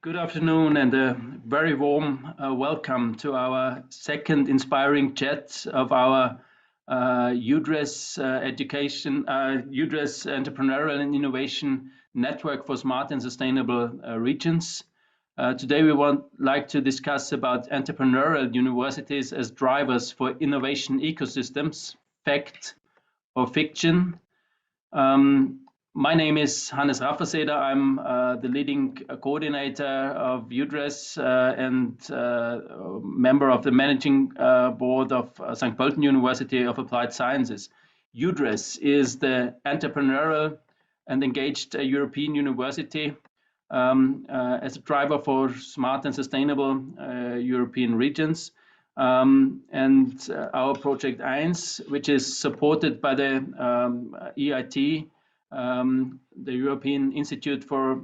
Good afternoon and a very warm welcome to our second inspiring chat of our UDRES UDRES Entrepreneurial and Innovation Network for Smart and Sustainable Regions. Today we would like to discuss about entrepreneurial universities as drivers for innovation ecosystems, fact or fiction. My name is Hannes Raffaseder. I'm the leading coordinator of UDRES and member of the managing board of St. Pölten University of Applied Sciences. UDRES is the entrepreneurial and engaged European university as a driver for smart and sustainable European regions. And our project E.I.N.S, which is supported by the EIT, the European Institute for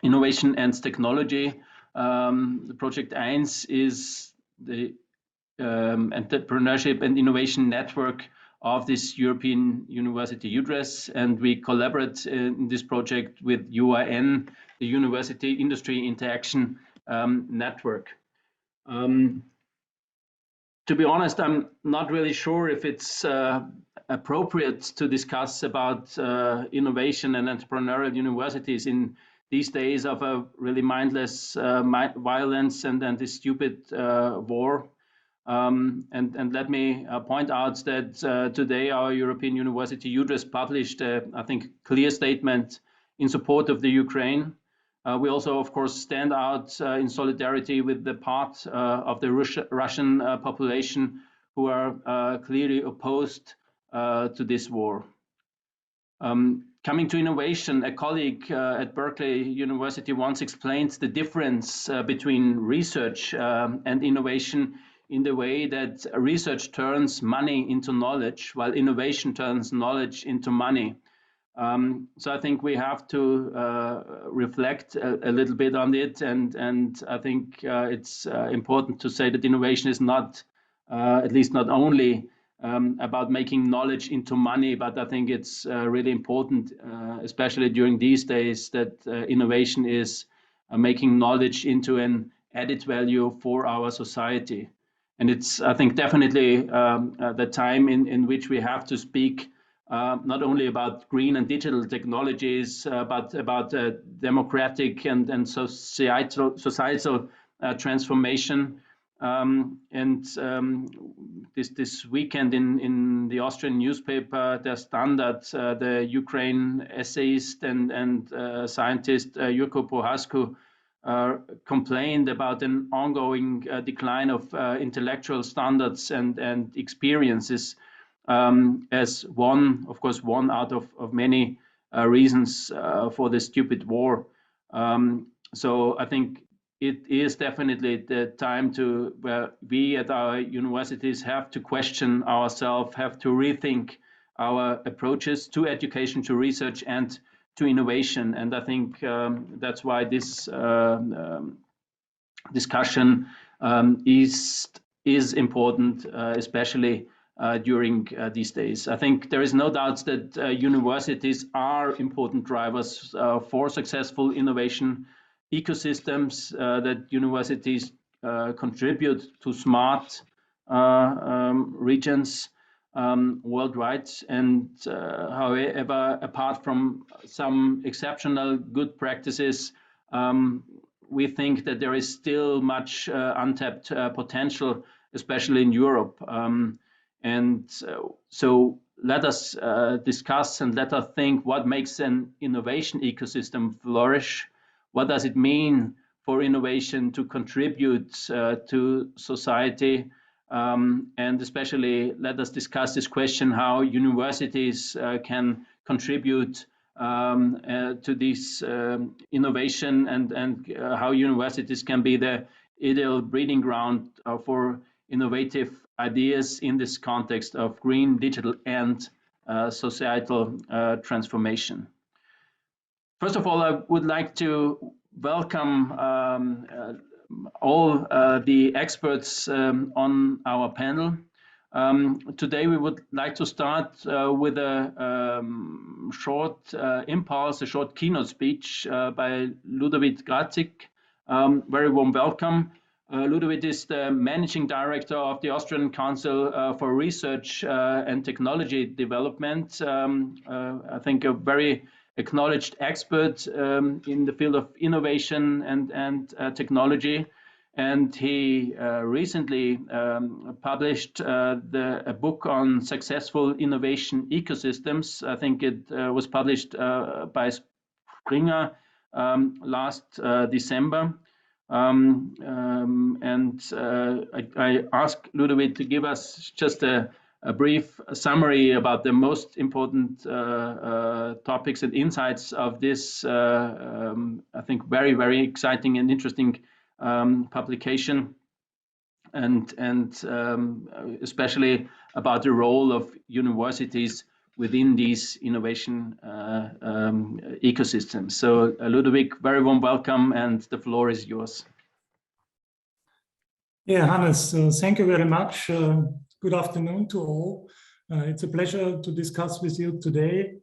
Innovation and Technology. The project E.I.N.S is the Entrepreneurship and Innovation Network of this European University UDRES, and we collaborate in this project with UIIN, the University Industry Interaction Network. To be honest, I'm not really sure if it's appropriate to discuss about innovation and entrepreneurial universities in these days of a really mindless violence and this stupid war. And let me point out that today our European University UDRES published, I think, clear statement in support of the Ukraine. We also, of course, stand out in solidarity with the part of the Russian population who are clearly opposed to this war. Coming to innovation, a colleague at Berkeley University once explained the difference between research and innovation in the way that research turns money into knowledge, while innovation turns knowledge into money. So I think we have to reflect a little bit on it, and I think it's important to say that innovation is not, at least not only about making knowledge into money, but I think it's really important, especially during these days, that innovation is making knowledge into an added value for our society. And it's, I think, definitely the time in which we have to speak not only about green and digital technologies, but about democratic and societal transformation. This weekend in the Austrian newspaper, Der Standard, the Ukraine essayist and scientist Jurko Prohasku complained about an ongoing decline of intellectual standards and experiences as one, of course, one out of many reasons for the stupid war. So I think it is definitely the time where we at our universities have to question ourselves, have to rethink our approaches to education, to research, and to innovation. And I think that's why this discussion is important, especially during these days. I think there is no doubt that universities are important drivers for successful innovation ecosystems, that universities contribute to smart regions worldwide. And however, apart from some exceptional good practices, we think that there is still much untapped potential, especially in Europe. So let us discuss and let us think what makes an innovation ecosystem flourish. What does it mean for innovation to contribute to society? And especially let us discuss this question, how universities can contribute to this innovation and how universities can be the ideal breeding ground for innovative ideas in this context of green, digital, and societal transformation. First of all, I would like to welcome all the experts on our panel. Today we would like to start with a short impulse, a short keynote speech by Ludovit Garzik. Very warm welcome. Ludovit is the Managing Director of the Austrian Council for Research and Technology Development. I think a very acknowledged expert in the field of innovation and technology. And he recently published a book on successful innovation ecosystems. I think it was published by Springer last December. I asked Ludovit to give us just a brief summary about the most important topics and insights of this, I think, very, very exciting and interesting publication, and especially about the role of universities within these innovation ecosystems. So Ludovit, very warm welcome, and the floor is yours. Yeah, Hannes, thank you very much. Good afternoon to all. It's a pleasure to discuss with you today.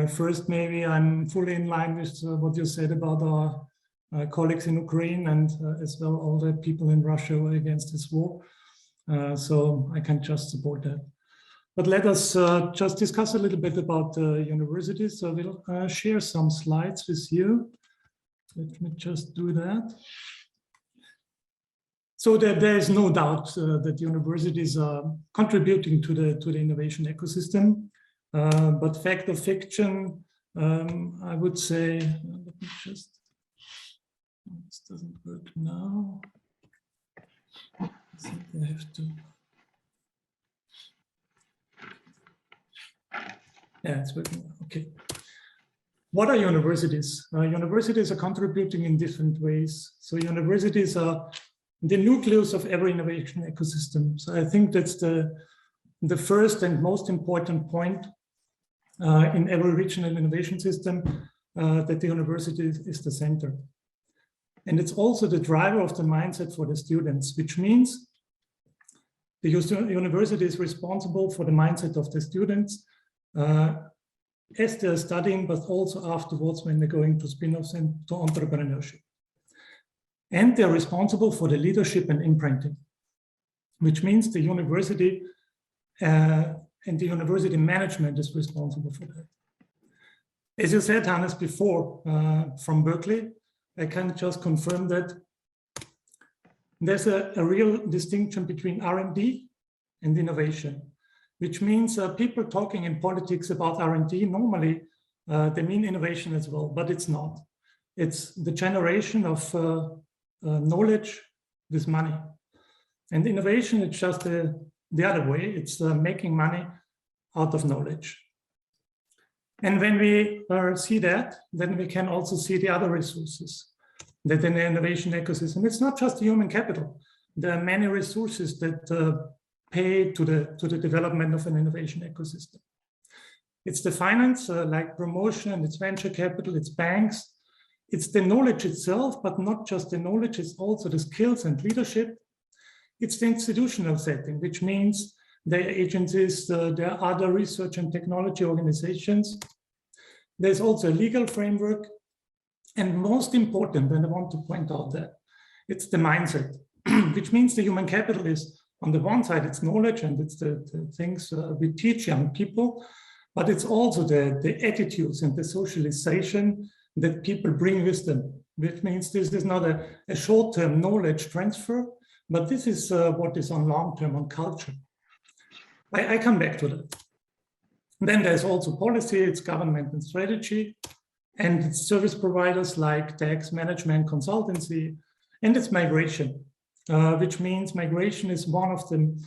First, maybe I'm fully in line with what you said about our colleagues in Ukraine and as well all the people in Russia against this war. So I can just support that. But let us just discuss a little bit about universities. So we'll share some slides with you. Let me just do that. So there is no doubt that universities are contributing to the innovation ecosystem. But fact or fiction, I would say, let me just, this doesn't work now. I think I have to. Yeah, it's working. Okay. What are universities? Universities are contributing in different ways. So universities are the nucleus of every innovation ecosystem. So I think that's the first and most important point in every regional innovation system, that the university is the center. And it's also the driver of the mindset for the students, which means the university is responsible for the mindset of the students as they're studying, but also afterwards when they're going to spin-offs and to entrepreneurship. And they're responsible for the leadership and imprinting, which means the university and the university management is responsible for that. As you said, Hannes, before, from Berkeley, I can just confirm that there's a real distinction between R&D and innovation, which means people talking in politics about R&D, normally they mean innovation as well, but it's not. It's the generation of knowledge with money. And innovation, it's just the other way. It's making money out of knowledge. And when we see that, then we can also see the other resources that in the innovation ecosystem. It's not just human capital. There are many resources that pay to the development of an innovation ecosystem. It's the finance, like promotion, it's venture capital, it's banks, it's the knowledge itself, but not just the knowledge, it's also the skills and leadership. It's the institutional setting, which means there are agencies, there are other research and technology organizations. There's also a legal framework. And most important, and I want to point out that, it's the mindset, which means the human capital is, on the one side, it's knowledge and it's the things we teach young people, but it's also the attitudes and the socialization that people bring with them, which means this is not a short-term knowledge transfer, but this is what is on long-term, on culture. I come back to that. Then there's also policy, it's government and strategy, and it's service providers like tax management, consultancy, and it's migration, which means migration is one of the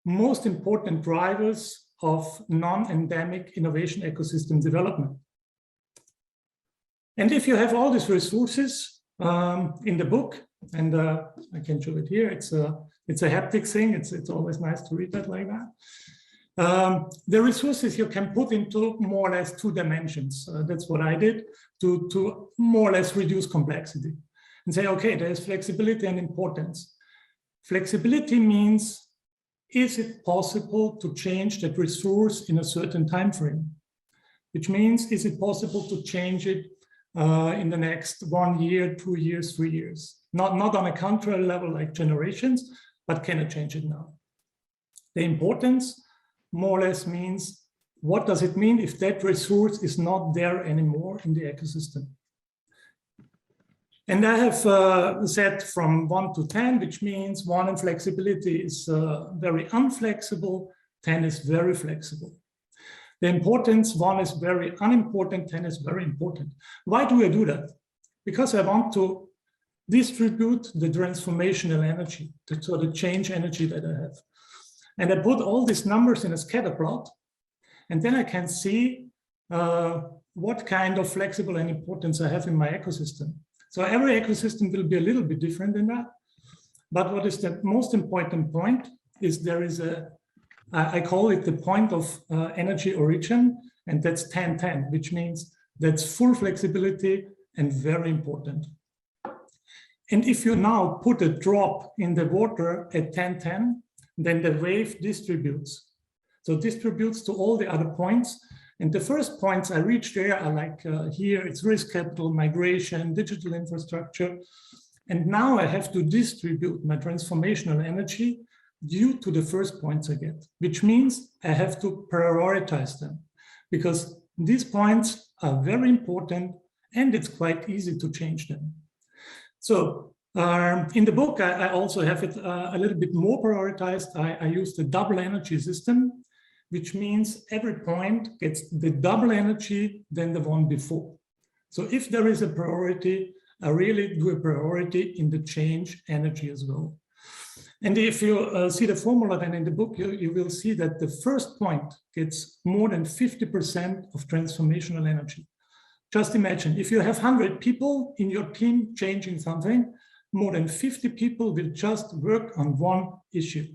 most important drivers of non-endemic innovation ecosystem development. And if you have all these resources in the book, and I can show it here, it's a haptic thing, it's always nice to read that like that. The resources you can put into more or less 2 dimensions. That's what I did to more or less reduce complexity and say, okay, there's flexibility and importance. Flexibility means is it possible to change that resource in a certain time frame? Which means, is it possible to change it in the next 1 year, 2 years, 3 years? Not on a country level like generations, but can I change it now? The importance more or less means, what does it mean if that resource is not there anymore in the ecosystem? And I have set from 1 to 10, which means 1 in flexibility is very unflexible, 10 is very flexible. The importance, 1 is very unimportant, 10 is very important. Why do I do that? Because I want to distribute the transformational energy, so the change energy that I have. And I put all these numbers in a scatter plot, and then I can see what kind of flexible and importance I have in my ecosystem. So every ecosystem will be a little bit different in that. But what is the most important point is there is I call it the point of energy origin, and that's 10-10, which means that's full flexibility and very important. And if you now put a drop in the water at 10-10, then the wave distributes. So distributes to all the other points. And the first points I reach there are like here, it's risk capital, migration, digital infrastructure. And now I have to distribute my transformational energy due to the first points I get, which means I have to prioritize them because these points are very important and it's quite easy to change them. So in the book, I also have it a little bit more prioritized. I use the double energy system, which means every point gets the double energy than the one before. So if there is a priority, I really do a priority in the change energy as well. And if you see the formula then in the book, you will see that the first point gets more than 50% of transformational energy. Just imagine, if you have 100 people in your team changing something, more than 50 people will just work on one issue.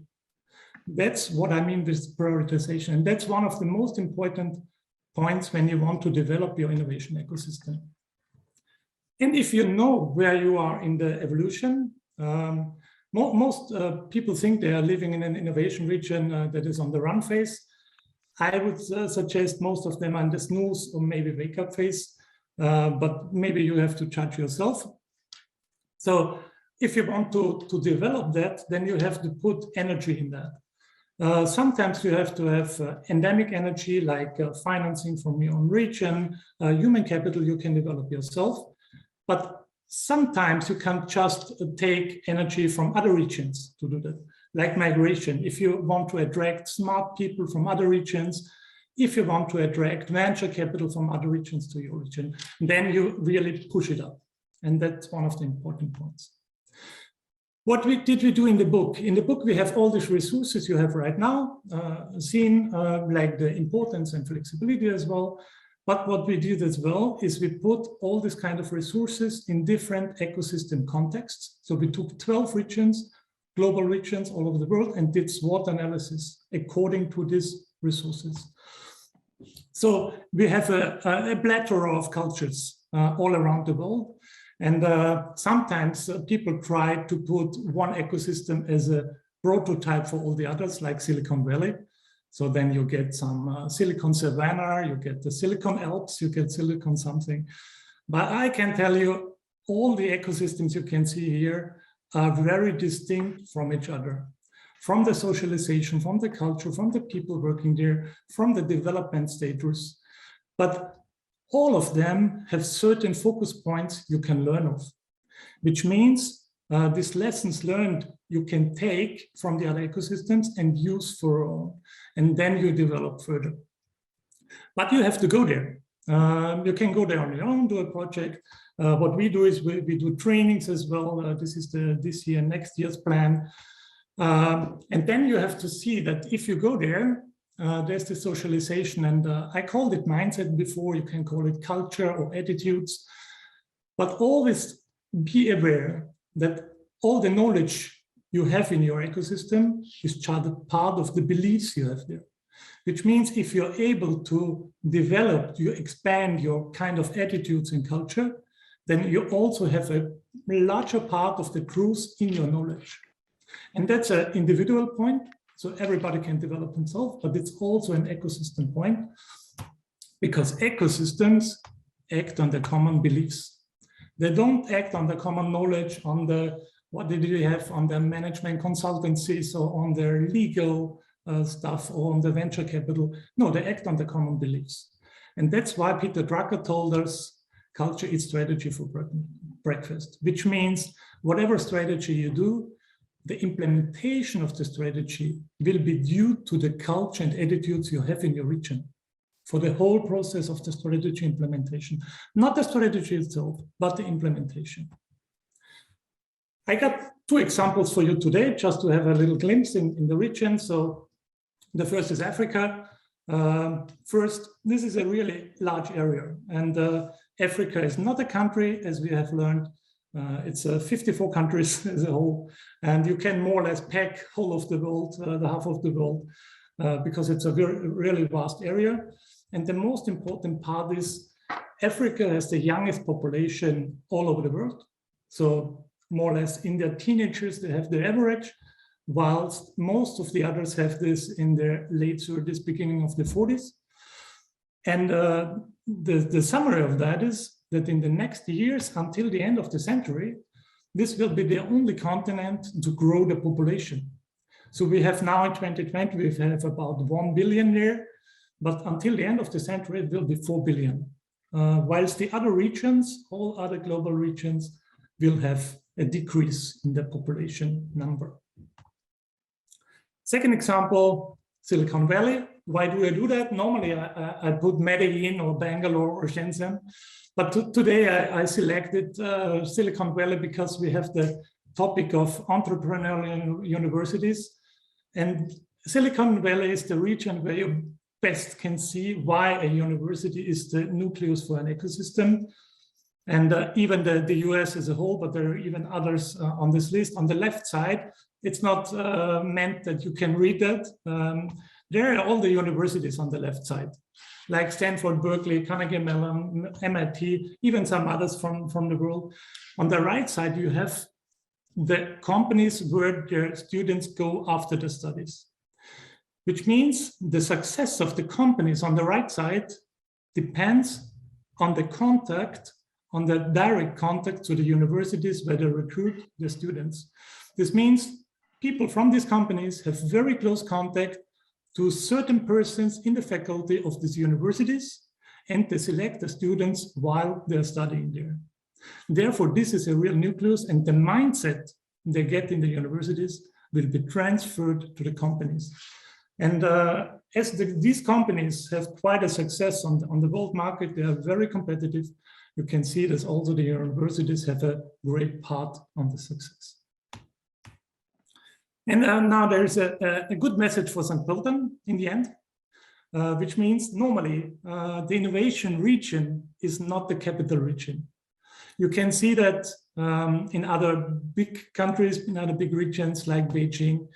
That's what I mean with prioritization. And that's one of the most important points when you want to develop your innovation ecosystem. And if you know where you are in the evolution, most people think they are living in an innovation region that is on the run phase. I would suggest most of them are in the snooze or maybe wake up phase, but maybe you have to judge yourself. So if you want to develop that, then you have to put energy in that. Sometimes you have to have endemic energy like financing from your own region, human capital you can develop yourself. But sometimes you can just take energy from other regions to do that, like migration. If you want to attract smart people from other regions, if you want to attract venture capital from other regions to your region, then you really push it up. And that's one of the important points. What did we do in the book? In the book, we have all these resources you have right now, seen like the importance and flexibility as well. But what we did as well is we put all these kind of resources in different ecosystem contexts. So we took 12 regions, global regions all over the world, and did SWOT analysis according to these resources. So we have a plethora of cultures all around the world. And sometimes people try to put one ecosystem as a prototype for all the others, like Silicon Valley. So then you get some Silicon Savannah, you get the Silicon Alps, you get Silicon something. But I can tell you, all the ecosystems you can see here are very distinct from each other. From the socialization, from the culture, from the people working there, from the development status. But all of them have certain focus points you can learn of, which means these lessons learned you can take from the other ecosystems and use for your own, and then you develop further. But you have to go there. You can go there on your own, do a project. What we do is we do trainings as well. This is this year, next year's plan. And then you have to see that if you go there, there's the socialization, and I called it mindset before, you can call it culture or attitudes, but always be aware that all the knowledge you have in your ecosystem is part of the beliefs you have there, which means if you're able to develop, you expand your kind of attitudes and culture, then you also have a larger part of the truth in your knowledge. And that's an individual point. So everybody can develop themselves, but it's also an ecosystem point, because ecosystems act on the common beliefs. They don't act on the common knowledge, on the what did they have on their management consultancies or on their legal stuff or on the venture capital. No, they act on the common beliefs. And that's why Peter Drucker told us culture is strategy for breakfast, which means whatever strategy you do, the implementation of the strategy will be due to the culture and attitudes you have in your region for the whole process of the strategy implementation. Not the strategy itself, but the implementation. I got two examples for you today, just to have a little glimpse in the region. So the first is Africa. First, this is a really large area, and Africa is not a country, as we have learned. It's 54 countries as a whole, and you can more or less pack whole of the world, the half of the world, because it's a really vast area. And the most important part is Africa has the youngest population all over the world. So more or less in their teenagers, they have the average, whilst most of the others have this in their late 30s, beginning of the 40s. And the summary of that is that in the next years, until the end of the century, this will be the only continent to grow the population. So we have now in 2020, we have about 1 billion there, but until the end of the century, it will be 4 billion. Whilst the other regions, all other global regions, will have a decrease in the population number. Second example, Silicon Valley. Why do I do that? Normally, I put Medellin or Bangalore or Shenzhen, but today I selected Silicon Valley because we have the topic of entrepreneurial universities. And Silicon Valley is the region where you best can see why a university is the nucleus for an ecosystem. And even the US as a whole, but there are even others on this list. On the left side, it's not meant that you can read that. There are all the universities on the left side, like Stanford, Berkeley, Carnegie Mellon, MIT, even some others from the world. On the right side, you have the companies where their students go after the studies, which means the success of the companies on the right side depends on the contact, on the direct contact to the universities where they recruit the students. This means people from these companies have very close contact to certain persons in the faculty of these universities, and they select the students while they're studying there. Therefore, this is a real nucleus, and the mindset they get in the universities will be transferred to the companies. And as these companies have quite a success on the world market, they are very competitive. You can see that also the universities have a great part on the success. And now there's a good message for St. Pölten in the end, which means normally the innovation region is not the capital region. You can see that in other big countries, in other big regions like Beijing,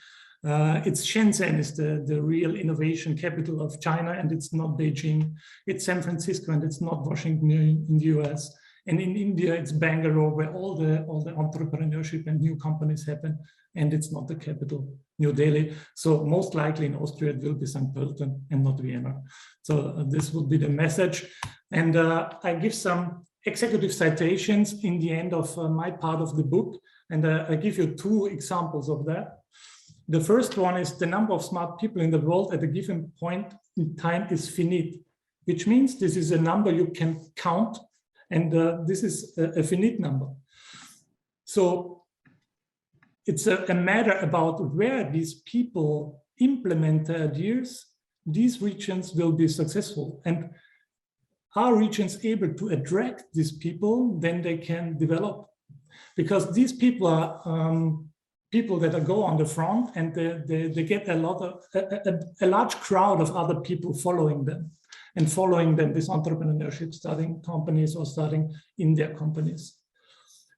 it's Shenzhen is the real innovation capital of China, and it's not Beijing. It's San Francisco, and it's not Washington in the US. And in India, it's Bangalore, where all the entrepreneurship and new companies happen, and it's not the capital, New Delhi. So most likely in Austria, it will be St. Pölten and not Vienna. So this would be the message. And I give some executive citations in the end of my part of the book, and I give you two examples of that. The first one is the number of smart people in the world at a given point in time is finite, which means this is a number you can count, and this is a finite number. So it's a matter about where these people implement their ideas, these regions will be successful. And are regions able to attract these people, then they can develop. Because these people are people that go on the front, and they get a large crowd of other people following them, and following them, this entrepreneurship, starting companies or starting in their companies.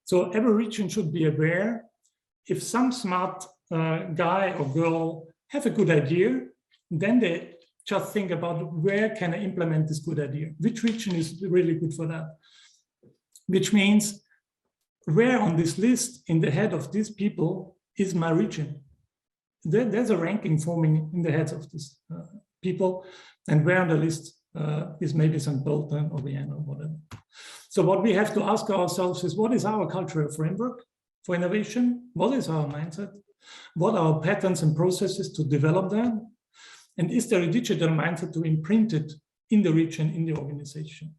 So every region should be aware, if some smart guy or girl have a good idea, then they just think about where can I implement this good idea? Which region is really good for that? Which means where on this list in the head of these people is my region? there's a ranking forming in the heads of these people, and where on the list is maybe St. Pölten or Vienna or whatever. So what we have to ask ourselves is, what is our cultural framework for innovation? What is our mindset? What are our patterns and processes to develop them? And is there a digital mindset to imprint it in the region, in the organization?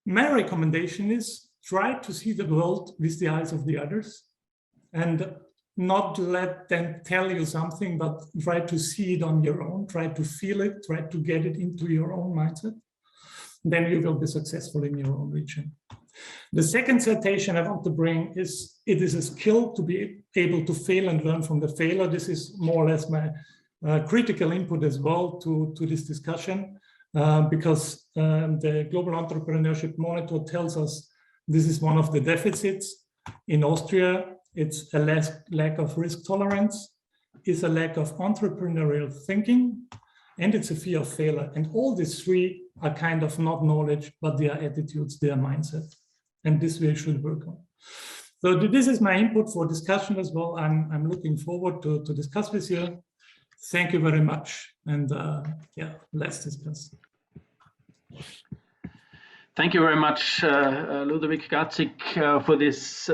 My recommendation is try to see the world with the eyes of the others and not let them tell you something, but try to see it on your own, try to feel it, try to get it into your own mindset. Then you will be successful in your own region. The second citation I want to bring is, it is a skill to be able to fail and learn from the failure. This is more or less my critical input as well to this discussion, because the Global Entrepreneurship Monitor tells us this is one of the deficits. In Austria, it's a lack of risk tolerance, it's a lack of entrepreneurial thinking, and it's a fear of failure. And all these three are kind of not knowledge, but their attitudes, their mindset. And this we should work on. So this is my input for discussion as well. I'm looking forward to discuss with you. Thank you very much. And yeah, let's discuss. Thank you very much, Ludovit Garzik, for this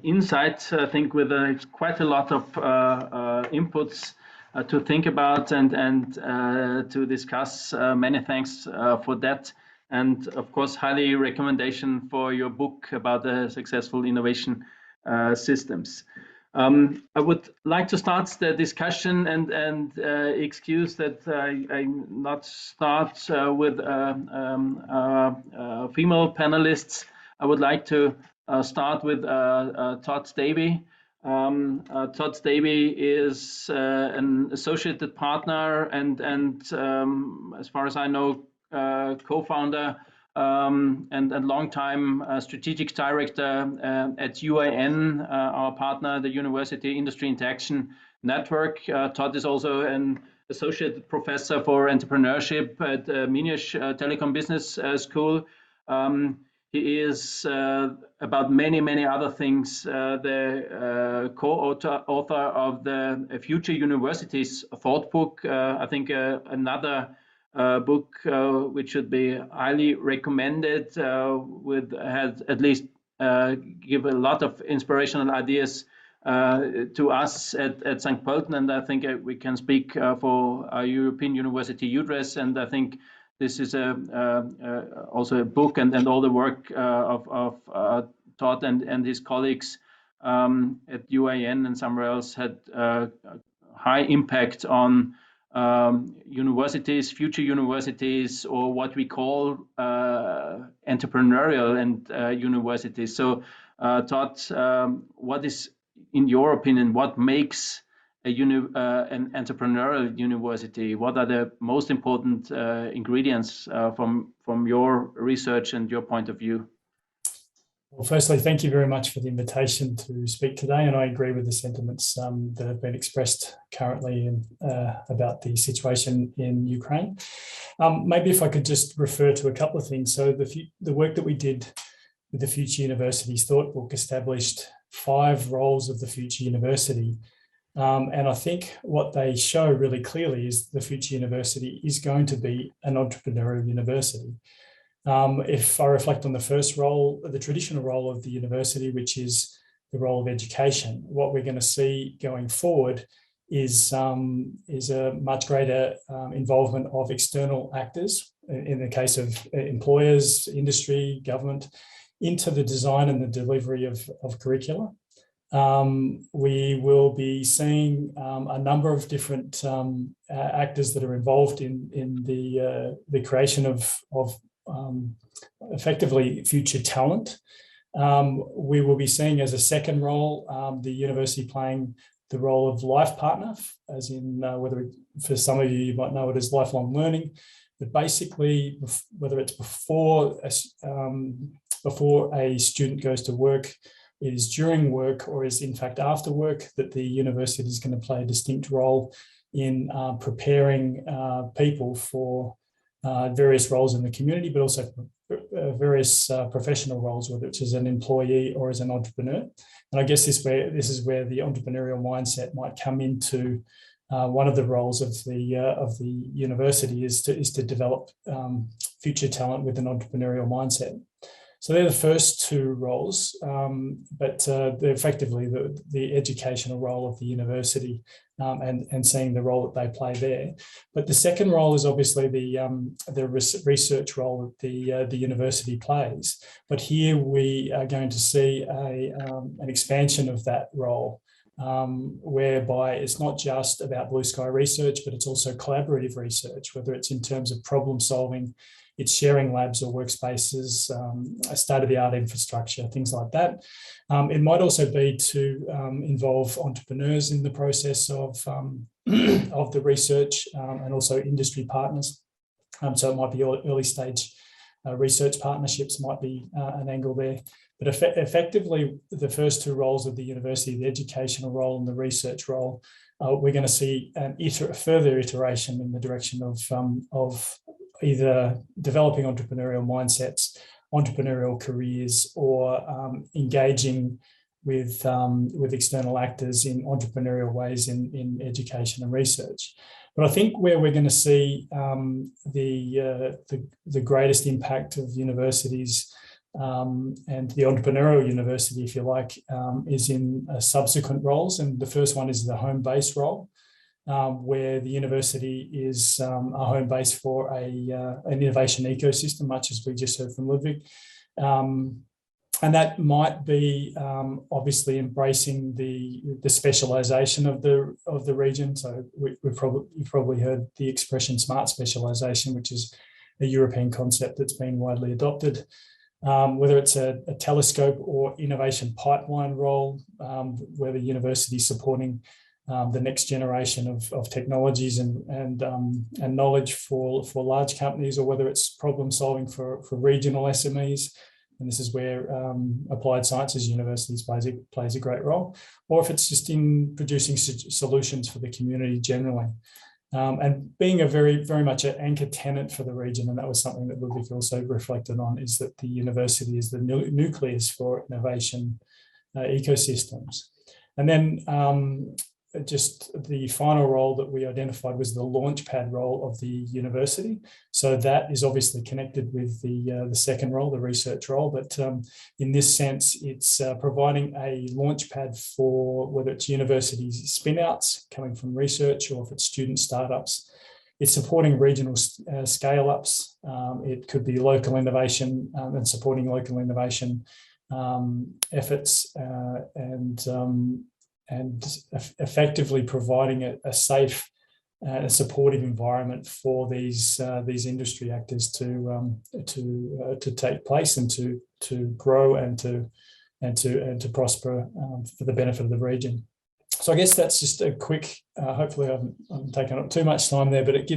insight. I think with quite a lot of inputs to think about and to discuss. Many thanks for that. And of course, highly recommendation for your book about the successful innovation systems. I would like to start the discussion and excuse that I not start with female panelists. I would like to start with Todd Davey. Todd Davey is an associated partner and as far as I know, co-founder and long-time strategic director at UIIN, our partner, the University Industry Interaction Network. Todd is also an associate professor for entrepreneurship at Munich Telecom Business School. He is, about many other things, the co-author of the Future Universities Thought Book. I think another book which should be highly recommended, has at least give a lot of inspirational ideas to us at St. Pölten, and I think we can speak for our European University E³UDRES², and I think this is also a book and all the work of Todd and his colleagues at UIIN and somewhere else had high impact on universities, future universities, or what we call entrepreneurial and universities. So Todd, what is, in your opinion, what makes an entrepreneurial university? What are the most important ingredients from your research and your point of view? Well, firstly, thank you very much for the invitation to speak today, and I agree with the sentiments that have been expressed currently about the situation in Ukraine. Maybe if I could just refer to a couple of things. So the work that we did with the Future Universities Thought Book established 5 roles of the Future University. And I think what they show really clearly is the Future University is going to be an entrepreneurial university. If I reflect on the first role, the traditional role of the university, which is the role of education, what we're going to see going forward is a much greater involvement of external actors, in the case of employers, industry, government, into the design and the delivery of curricula. We will be seeing a number of different actors that are involved in the creation of effectively future talent. We will be seeing as a second role the university playing the role of life partner, as in for some of you might know it as lifelong learning, but basically whether it's before a student goes to work, it is during work, or is in fact after work, that the university is going to play a distinct role in preparing people for various roles in the community, but also various professional roles, whether it's as an employee or as an entrepreneur. And I guess this is where the entrepreneurial mindset might come into one of the roles of the university is to develop future talent with an entrepreneurial mindset. So they're the first two roles, but they're effectively the educational role of the university and seeing the role that they play there. But the second role is obviously the research role that the university plays. But here we are going to see an expansion of that role, whereby it's not just about blue sky research, but it's also collaborative research, whether it's in terms of problem solving, it's sharing labs or workspaces, state-of-the-art infrastructure, things like that. It might also be to involve entrepreneurs in the process of the research and also industry partners. So it might be early stage research partnerships might be an angle there. But effectively, the first two roles of the university, the educational role and the research role, we're going to see a further iteration in the direction of either developing entrepreneurial mindsets, entrepreneurial careers, or engaging with external actors in entrepreneurial ways in education and research. But I think where we're going to see the greatest impact of universities and the entrepreneurial university, if you like, is in subsequent roles. And the first one is the home base role, where the university is a home base for an innovation ecosystem, much as we just heard from Ludovit. And that might be obviously embracing the specialisation of the region. So you've probably heard the expression smart specialisation, which is a European concept that's been widely adopted. Whether it's a telescope or innovation pipeline role, where the university is supporting the next generation of technologies and knowledge for large companies, or whether it's problem solving for regional SMEs. And this is where applied sciences universities plays a great role, or if it's just in producing solutions for the community generally. And being a very much an anchor tenant for the region, and that was something that Ludovit also reflected on, is that the university is the nucleus for innovation ecosystems. And then just the final role that we identified was the launchpad role of the university. So that is obviously connected with the second role, the research role, but in this sense, it's providing a launchpad for whether it's universities spin-outs coming from research or if it's student startups. It's supporting regional scale-ups. It could be local innovation and supporting local innovation efforts and effectively providing a safe, supportive environment for these industry actors to take place and to grow and to prosper for the benefit of the region. So I guess that's just a quick. Hopefully, I haven't taken up too much time there, but it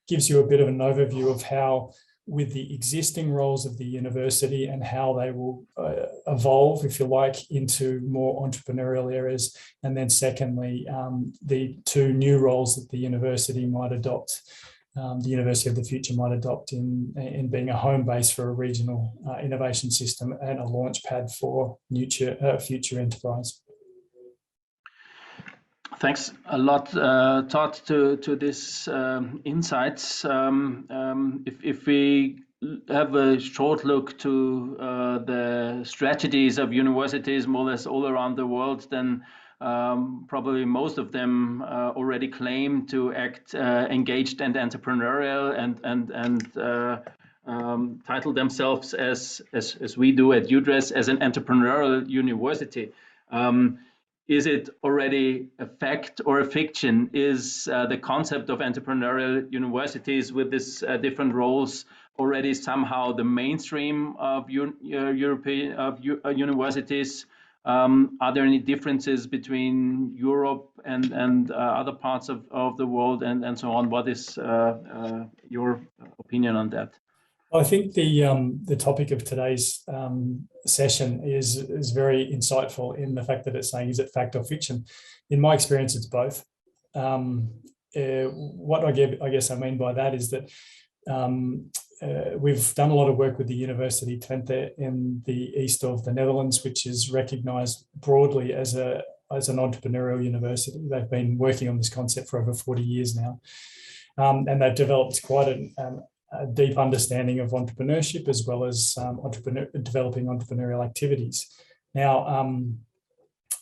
gives you a bit of an overview of how, with the existing roles of the university and how they will evolve, if you like, into more entrepreneurial areas. And then secondly, the two new roles that the university might adopt, the University of the Future might adopt in being a home base for a regional innovation system and a launch pad for future enterprise. Thanks a lot, Todd, to this insights. If we have a short look to the strategies of universities more or less all around the world, then probably most of them already claim to act engaged and entrepreneurial and title themselves as we do at UDRES as an entrepreneurial university. Is it already a fact or a fiction? Is the concept of entrepreneurial universities with these different roles already somehow the mainstream of European universities? Are there any differences between Europe and other parts of the world and so on? What is your opinion on that? I think the topic of today's session is very insightful in the fact that it's saying, is it fact or fiction? In my experience, it's both. What I guess I mean by that is that we've done a lot of work with the University Twente in the east of the Netherlands, which is recognised broadly as an entrepreneurial university. They've been working on this concept for over 40 years now, and they've developed quite a deep understanding of entrepreneurship, as well as developing entrepreneurial activities. Now,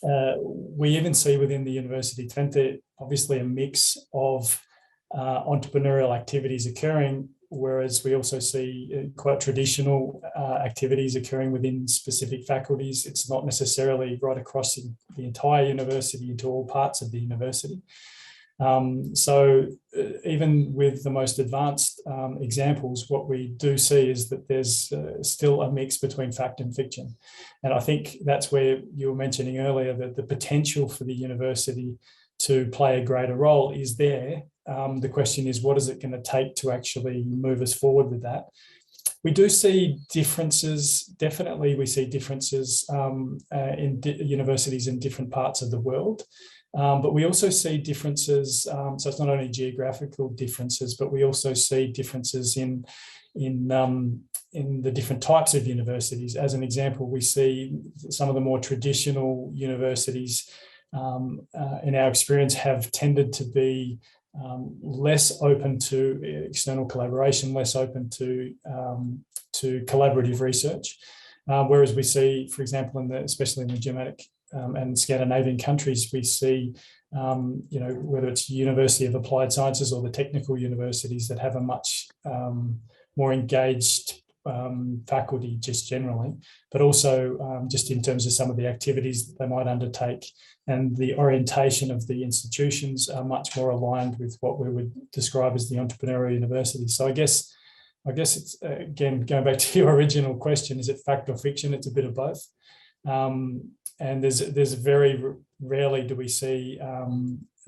we even see within the University Twente, obviously, a mix of entrepreneurial activities occurring, whereas we also see quite traditional activities occurring within specific faculties. It's not necessarily right across the entire university into all parts of the university. So even with the most advanced examples, what we do see is that there's still a mix between fact and fiction. And I think that's where you were mentioning earlier that the potential for the university to play a greater role is there. The question is, what is it going to take to actually move us forward with that? We do see differences. Definitely, we see differences in universities in different parts of the world. But we also see differences. So it's not only geographical differences, but we also see differences in the different types of universities. As an example, we see some of the more traditional universities, in our experience, have tended to be less open to external collaboration, less open to collaborative research. Whereas we see, for example, especially in the Germanic and Scandinavian countries, we see, whether it's University of Applied Sciences or the technical universities that have a much more engaged faculty just generally, but also just in terms of some of the activities that they might undertake, and the orientation of the institutions are much more aligned with what we would describe as the entrepreneurial university. So I guess it's, again, going back to your original question, is it fact or fiction? It's a bit of both. And there's very rarely do we see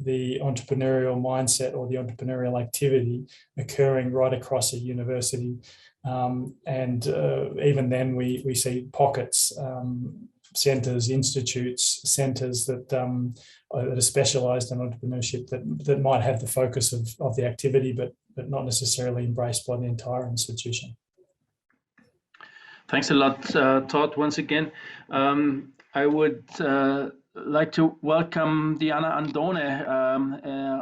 the entrepreneurial mindset or the entrepreneurial activity occurring right across a university. And even then we see pockets, centres, institutes, centres that are specialised in entrepreneurship that might have the focus of the activity, but not necessarily embraced by the entire institution. Thanks a lot, Todd, once again. I would like to welcome Diana Andone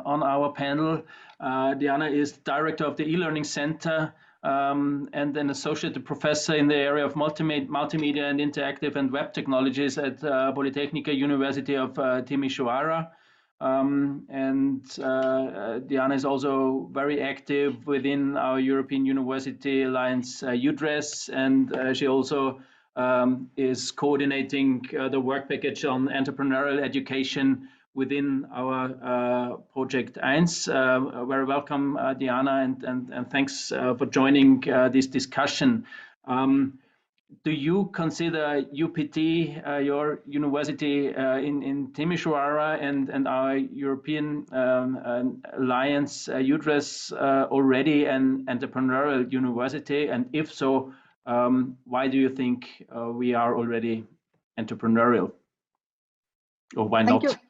on our panel. Diana is Director of the e-Learning Center and an Associate Professor in the area of multimedia and interactive and web technologies at Politehnica University of Timisoara. Diana is also very active within our European University E.I.N.S UDRES, and she also is coordinating the work package on entrepreneurial education within our project E.I.N.S. Very welcome, Diana, and thanks for joining this discussion. Do you consider UPT, your university in Timisoara, and our European Alliance UDRES already an entrepreneurial university? And if so, why do you think we are already entrepreneurial? Or why not? Thank you.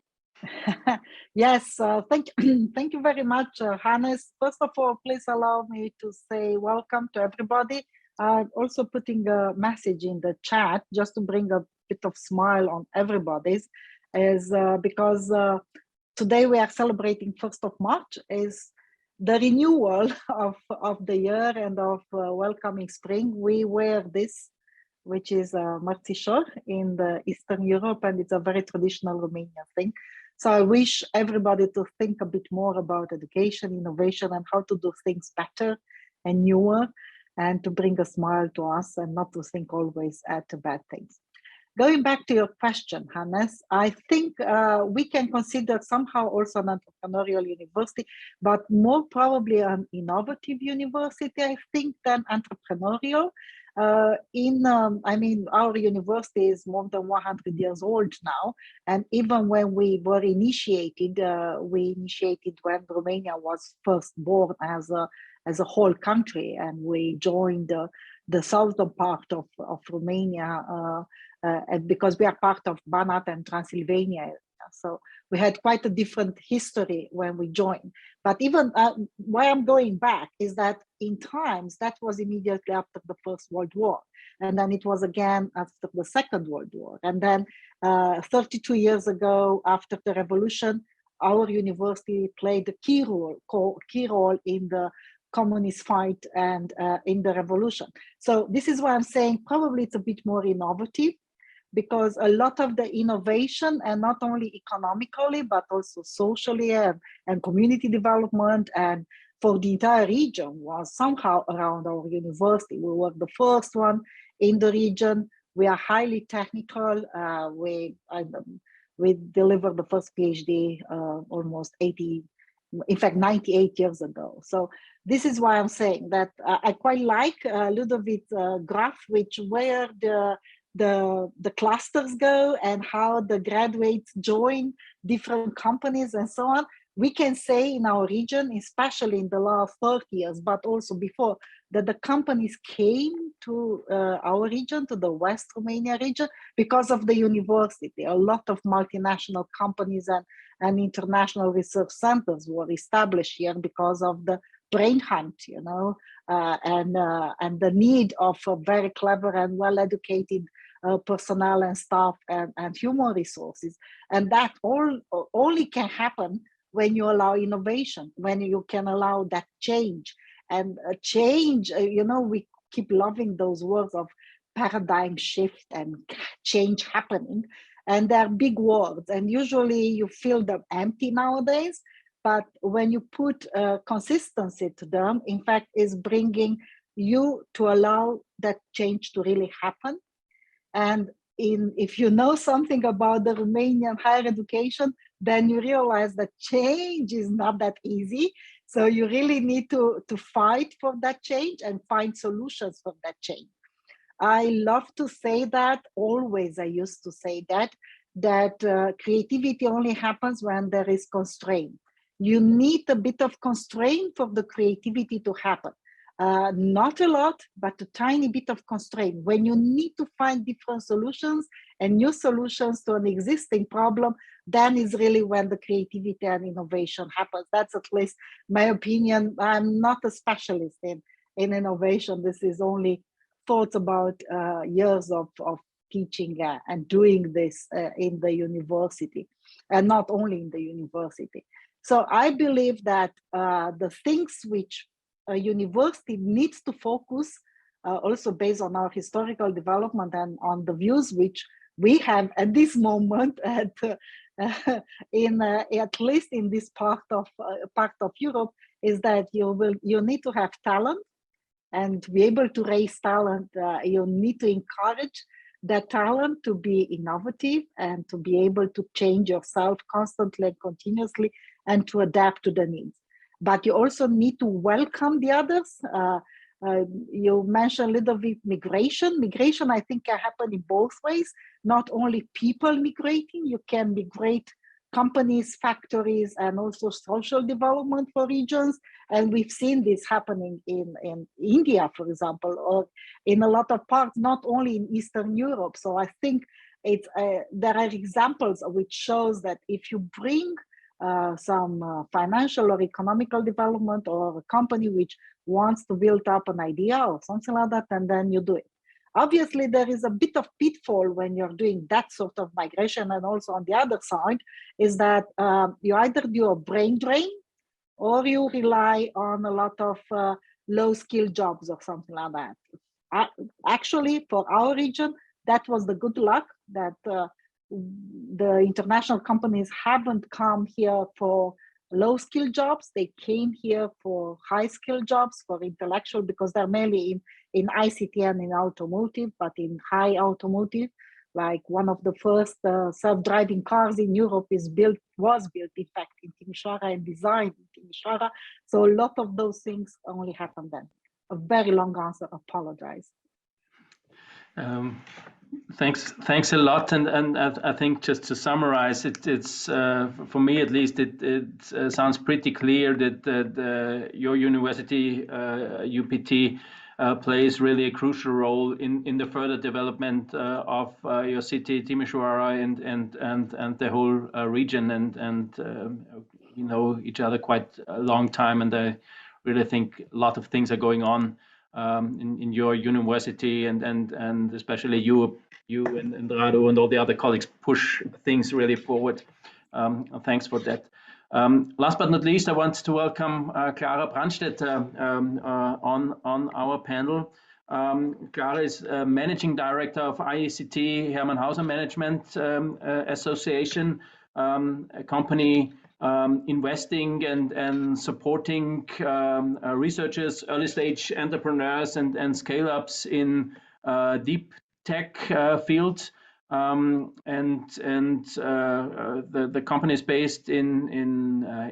Yes, thank you very much, Hannes. First of all, please allow me to say welcome to everybody. Also putting a message in the chat just to bring a bit of smile on everybody's, is because today we are celebrating 1st of March, is the renewal of the year and of welcoming spring. We wear this, which is mărțișor in the Eastern Europe, and it's a very traditional Romanian thing. So I wish everybody to think a bit more about education, innovation, and how to do things better and newer, and to bring a smile to us and not to think always at bad things. Going back to your question, Hannes, I think we can consider somehow also an entrepreneurial university, but more probably an innovative university, I think, than entrepreneurial. I mean, our university is more than 100 years old now, and even when we were initiated, when Romania was first born as a whole country, and we joined the southern part of Romania, because we are part of Banat and Transylvania So we had quite a different history when we joined. But even why I'm going back is that in times, that was immediately after the First World War. And then it was again after the Second World War. And then 32 years ago, after the revolution, our university played a key role in the communist fight and in the revolution. So this is why I'm saying probably it's a bit more innovative, because a lot of the innovation, and not only economically, but also socially and community development and for the entire region, was somehow around our university. We were the first one in the region. We are highly technical. We delivered the first PhD almost 98 years ago. So this is why I'm saying that I quite like Ludovit graph, where the clusters go and how the graduates join different companies and so on. We can say in our region, especially in the last 30 years, but also before, that the companies came to our region, to the West Romania region, because of the university. A lot of multinational companies and international research centers were established here because of the brain hunt, and the need of a very clever and well-educated personnel and staff and human resources. And that only can happen when you allow innovation, when you can allow that change. And change, we keep loving those words of paradigm shift and change happening. And they're big words, and usually you feel them empty nowadays. But when you put consistency to them, in fact, is bringing you to allow that change to really happen. And if you know something about the Romanian higher education, then you realize that change is not that easy. So you really need to fight for that change and find solutions for that change. I love to say that, always I used to say that creativity only happens when there is constraint. You need a bit of constraint for the creativity to happen. Not a lot, but a tiny bit of constraint. When you need to find different solutions and new solutions to an existing problem, then is really when the creativity and innovation happens. That's at least my opinion. I'm not a specialist in innovation. This is only thoughts about years of teaching and doing this in the university, and not only in the university. So I believe that the things which a university needs to focus, also based on our historical development and on the views which we have at this moment, at least in this part of Europe, is that you need to have talent, and to be able to raise talent, you need to encourage that talent to be innovative and to be able to change yourself constantly and continuously and to adapt to the needs. But you also need to welcome the others. You mentioned a little bit migration. Migration, I think, can happen in both ways. Not only people migrating, you can migrate companies, factories, and also social development for regions. And we've seen this happening in India, for example, or in a lot of parts, not only in Eastern Europe. So I think there are examples which shows that if you bring some financial or economical development, or a company which wants to build up an idea or something like that, and then you do it. Obviously, there is a bit of pitfall when you're doing that sort of migration, and also on the other side is that you either do a brain drain or you rely on a lot of low-skill jobs or something like that. Actually, for our region, that was the good luck that the international companies haven't come here for low-skill jobs. They came here for high-skill jobs, for intellectual, because they're mainly in ICT and in automotive, but in high automotive, like one of the first self-driving cars in Europe was built, in fact, in Timișoara and designed in Timișoara. So a lot of those things only happen then. A very long answer, apologize. Thanks a lot, and I think just to summarize, it's for me at least, it sounds pretty clear that your university, UPT, plays really a crucial role in the further development of your city, Timisoara, and the whole region. And you know each other quite a long time, and I really think a lot of things are going on in your university, and especially you and Rado and all the other colleagues push things really forward. Thanks for that. Last but not least, I want to welcome Clara Brandstedt on our panel. Clara is Managing Director of IECT Hermann Hauser Management Association, a company investing and supporting researchers, early stage entrepreneurs and scale-ups in deep tech field. The company is based in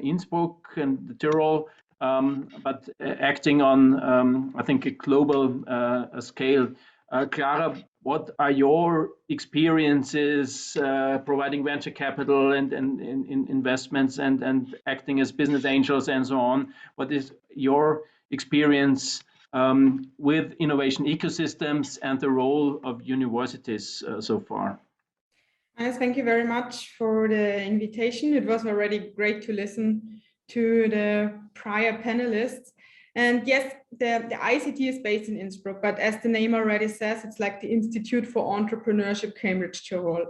Innsbruck and the Tyrol, but acting on I think a global scale. Clara, what are your experiences providing venture capital and investments and acting as business angels and so on? What is your experience with innovation ecosystems and the role of universities so far? Yes, thank you very much for the invitation. It was already great to listen to the prior panelists. And yes, the ICT is based in Innsbruck, but as the name already says, it's like the Institute for Entrepreneurship, Cambridge Tyrol.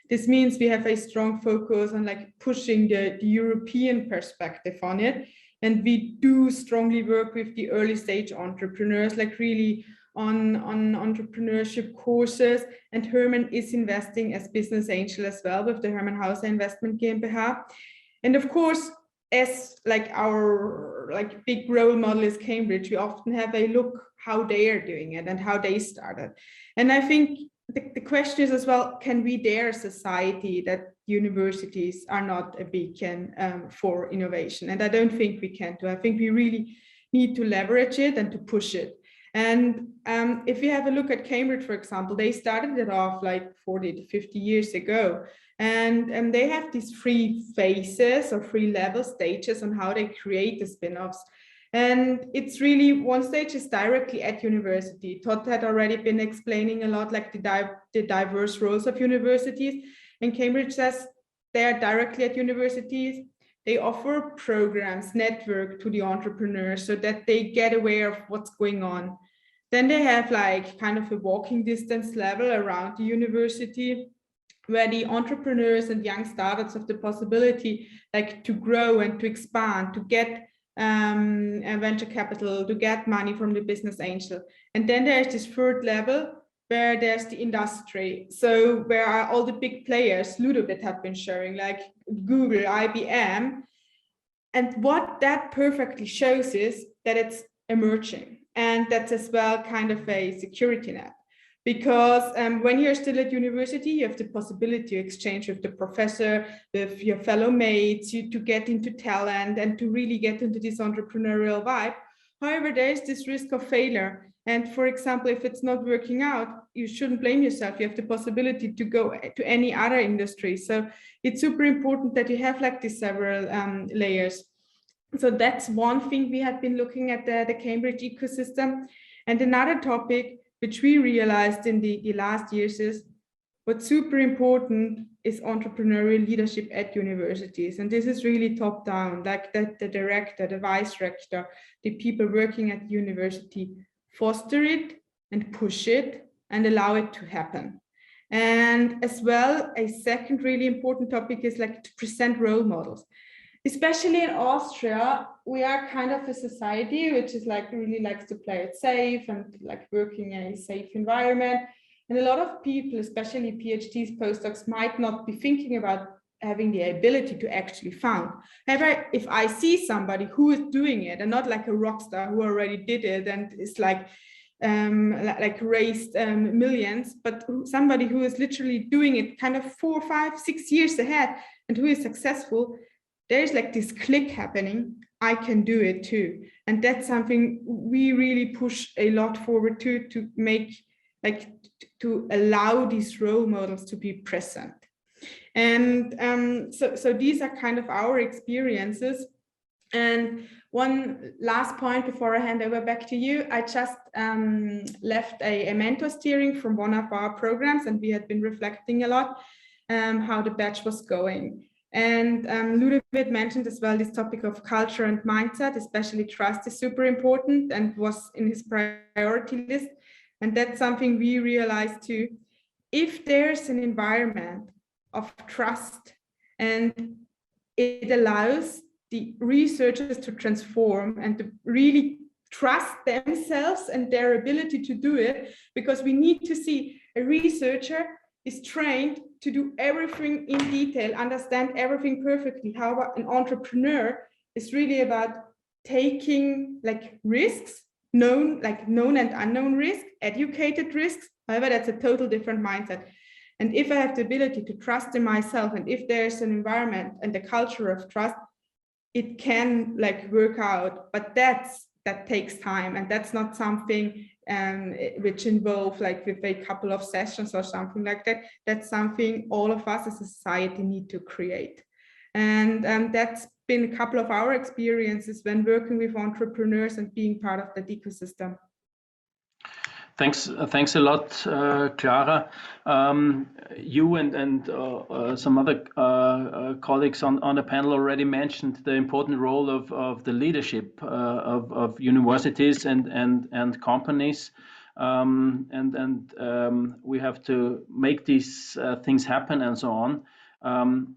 This means we have a strong focus on like pushing the European perspective on it. And we do strongly work with the early stage entrepreneurs, like really on entrepreneurship courses. And Hermann is investing as business angel as well with the Hermann Hauser Investment GmbH. And of course, as like our like big role model is Cambridge, we often have a look how they are doing it and how they started. And I think the question is as well, can we dare society that universities are not a beacon for innovation? And I don't think we can do. I think we really need to leverage it and to push it. And if you have a look at Cambridge, for example, they started it off like 40 to 50 years ago. And they have these 3 phases or 3 level stages on how they create the spin-offs. And it's really one stage is directly at university. Todd had already been explaining a lot like the diverse roles of universities. And Cambridge says they are directly at universities. They offer programs, network to the entrepreneurs so that they get aware of what's going on. Then they have like kind of a walking distance level around the university where the entrepreneurs and young startups have the possibility like to grow and to expand, to get venture capital, to get money from the business angel. And then there's this 3rd level where there's the industry. So where are all the big players Ludovit have been showing, like Google, IBM. And what that perfectly shows is that it's emerging. And that's as well kind of a security net. Because when you're still at university, you have the possibility to exchange with the professor, with your fellow mates, to get into talent and to really get into this entrepreneurial vibe. However, there is this risk of failure. And for example, if it's not working out, you shouldn't blame yourself. You have the possibility to go to any other industry. So it's super important that you have like these several layers. So that's one thing we have been looking at the Cambridge ecosystem. And another topic which we realized in the last years is what's super important is entrepreneurial leadership at universities. And this is really top down, like that the director, the vice rector, the people working at the university foster it and push it and allow it to happen. And as well, a second really important topic is like to present role models. Especially in Austria, we are kind of a society which is like really likes to play it safe and like working in a safe environment. And a lot of people, especially PhDs, postdocs, might not be thinking about having the ability to actually found. However, if I see somebody who is doing it and not like a rock star who already did it and is like raised millions, but somebody who is literally doing it kind of 4, 5, 6 years ahead and who is successful, there's like this click happening. I can do it too. And that's something we really push a lot forward to make, like to allow these role models to be present. And so these are kind of our experiences. And one last point before I hand over back to you. I just left a mentor steering from one of our programs, and we had been reflecting a lot how the batch was going. And Ludovit mentioned as well this topic of culture and mindset, especially trust is super important and was in his priority list. And that's something we realized too. If there's an environment of trust and it allows the researchers to transform and to really trust themselves and their ability to do it, because we need to see a researcher is trained to do everything in detail, understand everything perfectly. However, an entrepreneur is really about taking like risks, known and unknown risks, educated risks. However, that's a total different mindset. And if I have the ability to trust in myself, and if there's an environment and a culture of trust, it can like work out. But that takes time, and that's not something which involve like with a couple of sessions or something like that. That's something all of us as a society need to create. And that's been a couple of our experiences when working with entrepreneurs and being part of that ecosystem. Thanks a lot, Clara. You and some other colleagues on the panel already mentioned the important role of the leadership of universities and companies, we have to make these things happen and so on.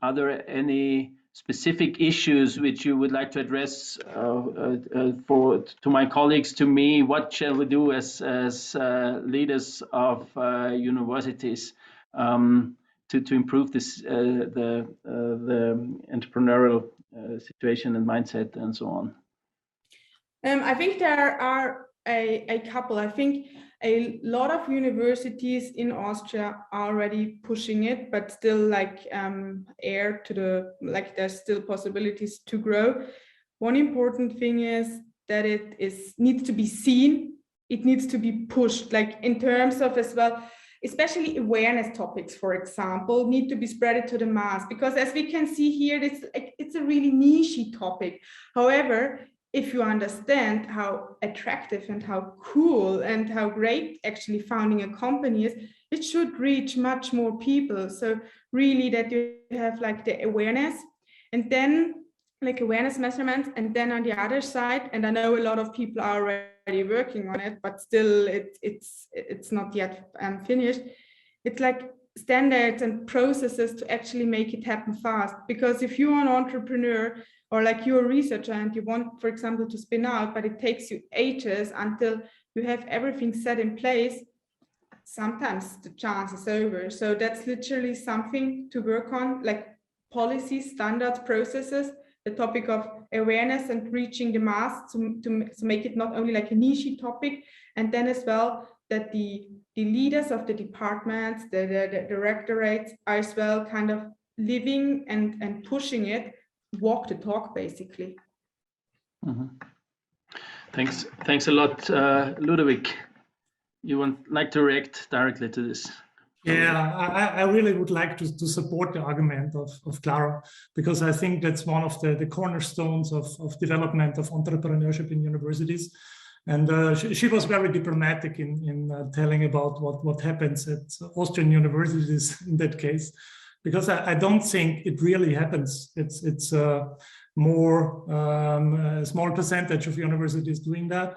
Are there any specific issues which you would like to address to my colleagues, to me? What shall we do as leaders of universities to improve this the entrepreneurial situation and mindset and so on? I think there are a couple. I think a lot of universities in Austria are already pushing it, but still like there's still possibilities to grow. One important thing is that it needs to be seen. It needs to be pushed, like in terms of as well, especially awareness topics, for example, need to be spread to the mass, because as we can see here, it's a really niche topic. However, if you understand how attractive and how cool and how great actually founding a company is, it should reach much more people. So really that you have like the awareness, and then like awareness measurements, and then on the other side, and I know a lot of people are already working on it, but still it's not yet finished. It's like standards and processes to actually make it happen fast. Because if you're an entrepreneur or like you're a researcher and you want, for example, to spin out, but it takes you ages until you have everything set in place, sometimes the chance is over. So that's literally something to work on, like policy, standards, processes, the topic of awareness and reaching the mass to make it not only like a niche topic, and then as well that the leaders of the departments, the directorates are as well kind of living and pushing it, walk the talk basically. Mm-hmm. Thanks a lot, Ludovit. You would like to react directly to this? Yeah, I really would like to support the argument of Clara, because I think that's one of the cornerstones of development of entrepreneurship in universities. And she was very diplomatic in telling about what happens at Austrian universities in that case, because I don't think it really happens. It's more a small percentage of universities doing that.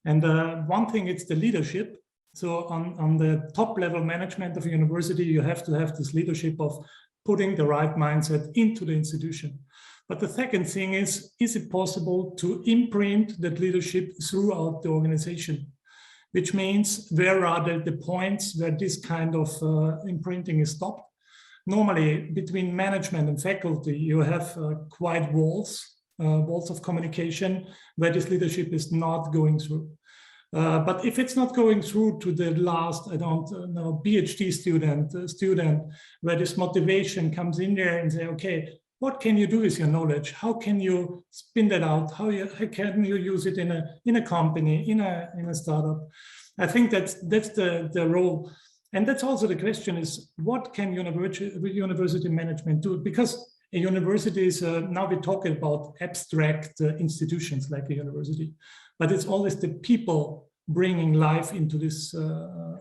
And one thing, it's the leadership. So on the top level management of a university, you have to have this leadership of putting the right mindset into the institution. But the second thing is it possible to imprint that leadership throughout the organization? Which means, where are the points where this kind of imprinting is stopped? Normally, between management and faculty, you have quite walls of communication where this leadership is not going through. But if it's not going through to the last, I don't know, PhD student, where this motivation comes in there and say, okay, what can you do with your knowledge? How can you spin that out? How can you use it in a company, in a startup? I think that's the role. And that's also the question is, what can university management do? Because a university is, now we talk about abstract institutions like a university, but it's always the people bringing life into this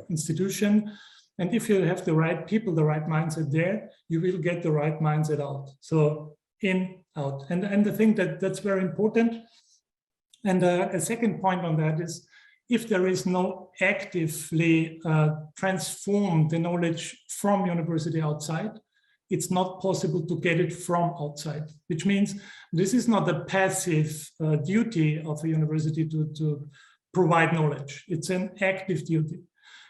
institution. And if you have the right people, the right mindset there, you will get the right mindset out. So in, out. And I think that that's very important. And a second point on that is, if there is no actively transform the knowledge from university outside, it's not possible to get it from outside, which means this is not a passive duty of a university to provide knowledge. It's an active duty.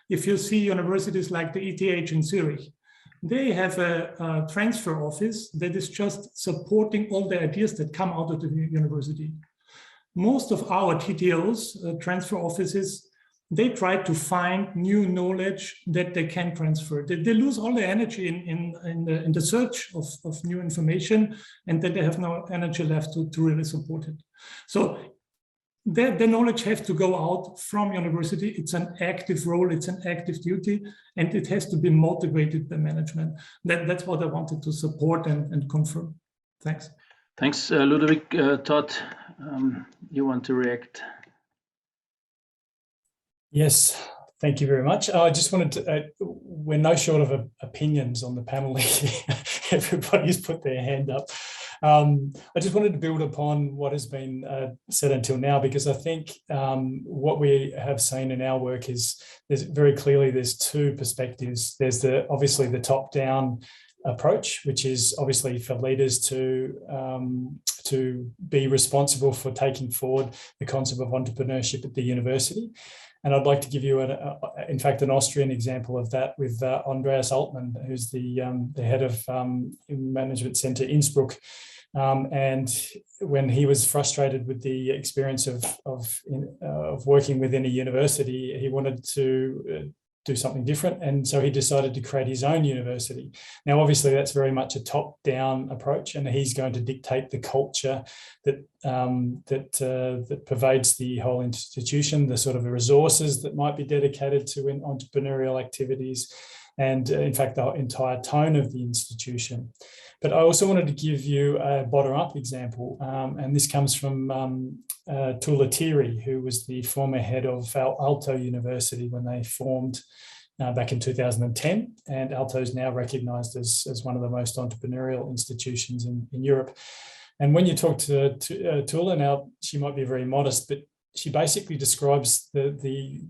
If you see universities like the ETH in Zurich, they have a transfer office that is just supporting all the ideas that come out of the university. Most of our TTOs, transfer offices, they try to find new knowledge that they can transfer. They lose all the energy in the search of new information, and then they have no energy left to really support it. So the knowledge has to go out from university. It's an active role, it's an active duty, and it has to be motivated by management. That's what I wanted to support and confirm. Thanks. Thanks, Ludovit. Todd, you want to react? Yes, thank you very much. I just wanted to, we're no short of opinions on the panel. Everybody's put their hand up. I just wanted to build upon what has been said until now, because I think what we have seen in our work is there's very clearly there's two perspectives. There's obviously the top-down approach, which is obviously for leaders to be responsible for taking forward the concept of entrepreneurship at the university. And I'd like to give you, in fact, an Austrian example of that with Andreas Altmann, who's the head of Management Center Innsbruck. And when he was frustrated with the experience of working within a university, he wanted to do something different. And so he decided to create his own university. Now, obviously, that's very much a top-down approach, and he's going to dictate the culture that that pervades the whole institution, the sort of resources that might be dedicated to entrepreneurial activities, and in fact, the entire tone of the institution. But I also wanted to give you a bottom-up example, and this comes from Tula Thierry, who was the former head of Aalto University when they formed back in 2010, and Aalto is now recognised as one of the most entrepreneurial institutions in Europe. And when you talk to Tula, now she might be very modest, but she basically describes the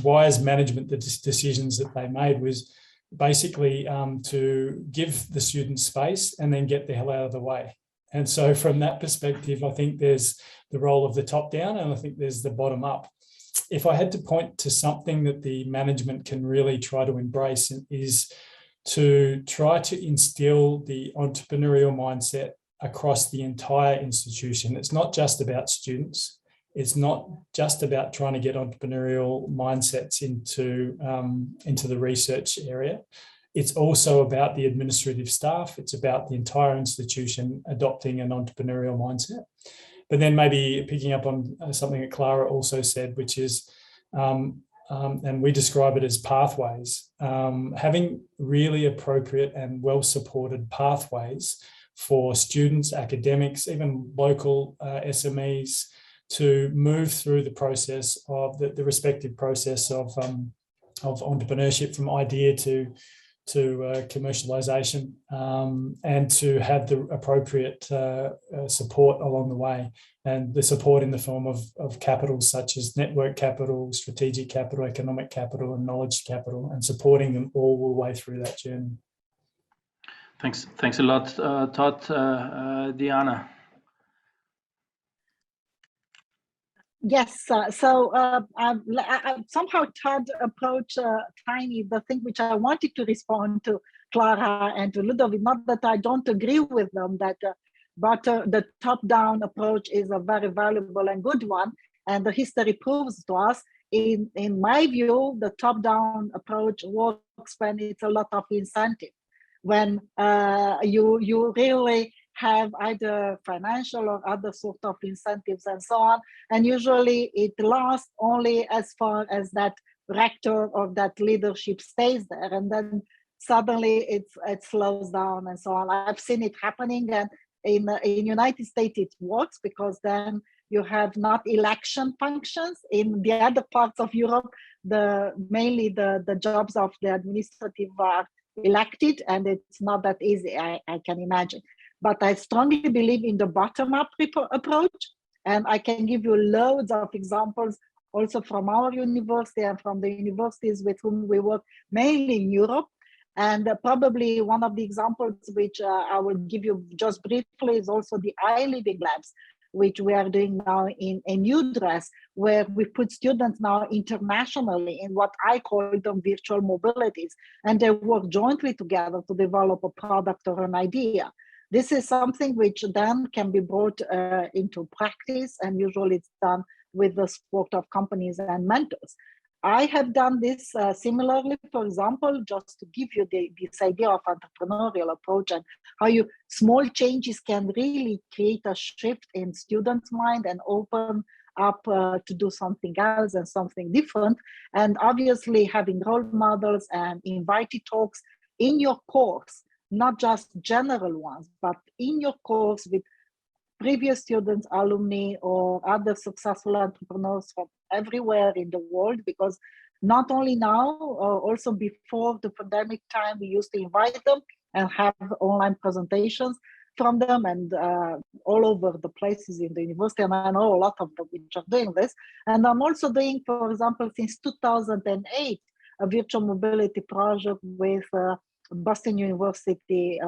wise management, the decisions that they made was basically to give the students space and then get the hell out of the way. And so from that perspective, I think there's the role of the top down, and I think there's the bottom up. If I had to point to something that the management can really try to embrace, is to try to instill the entrepreneurial mindset across the entire institution. It's not just about students. It's not just about trying to get entrepreneurial mindsets into the research area. It's also about the administrative staff. It's about the entire institution adopting an entrepreneurial mindset. But then maybe picking up on something that Clara also said, which is, and we describe it as pathways, having really appropriate and well-supported pathways for students, academics, even local SMEs, to move through the process of the respective process of entrepreneurship, from idea to commercialization, and to have the appropriate support along the way, and the support in the form of capital such as network capital, strategic capital, economic capital, and knowledge capital, and supporting them all the way through that journey. Thanks a lot, Todd. Diana. Yes, so I somehow Todd approached tiny the thing which I wanted to respond to Clara and to Ludovit. Not that I don't agree with them, but the top-down approach is a very valuable and good one, and the history proves to us. In my view, the top-down approach works when it's a lot of incentive, when you really have either financial or other sort of incentives and so on. And usually it lasts only as far as that rector or that leadership stays there. And then suddenly it slows down and so on. I've seen it happening, and in United States it works because then you have not election functions. In the other parts of Europe, mainly the jobs of the administrative are elected, and it's not that easy, I can imagine. But I strongly believe in the bottom-up approach, and I can give you loads of examples also from our university and from the universities with whom we work, mainly in Europe. And probably one of the examples which I will give you just briefly is also the iLiving labs, which we are doing now in E.I.N.S, where we put students now internationally in what I call them virtual mobilities, and they work jointly together to develop a product or an idea. This is something which then can be brought into practice, and usually it's done with the support of companies and mentors. I have done this similarly, for example, just to give you this idea of entrepreneurial approach and how small changes can really create a shift in students' mind and open up to do something else and something different. And obviously having role models and invited talks in your course, not just general ones, but in your course with previous students, alumni, or other successful entrepreneurs from everywhere in the world, because not only now, also before the pandemic time, we used to invite them and have online presentations from them, and all over the places in the university. And I know a lot of them which are doing this. And I'm also doing, for example, since 2008, a virtual mobility project with Boston University,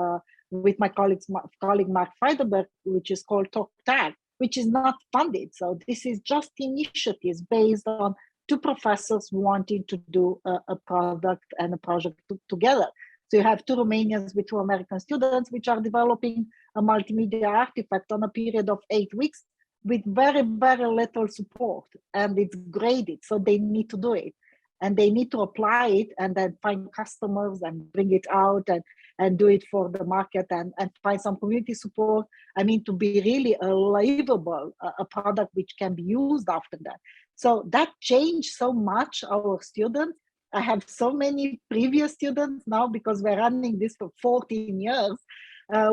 with my colleague Mark Freidenberg, which is called TalkTag, which is not funded. So this is just initiatives based on two professors wanting to do a product and a project together. So you have two Romanians with two American students, which are developing a multimedia artifact on a period of 8 weeks with very, very little support. And it's graded, so they need to do it. And they need to apply it and then find customers and bring it out and do it for the market and find some community support. I mean, to be really a livable, a product which can be used after that. So that changed so much our students. I have so many previous students now because we're running this for 14 years,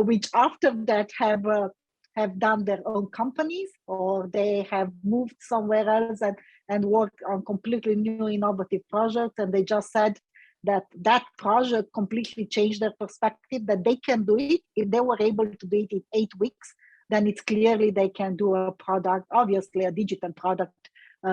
which after that have done their own companies, or they have moved somewhere else and worked on completely new innovative projects. And they just said that project completely changed their perspective, that they can do it. If they were able to do it in 8 weeks, then it's clearly they can do a product, obviously a digital product,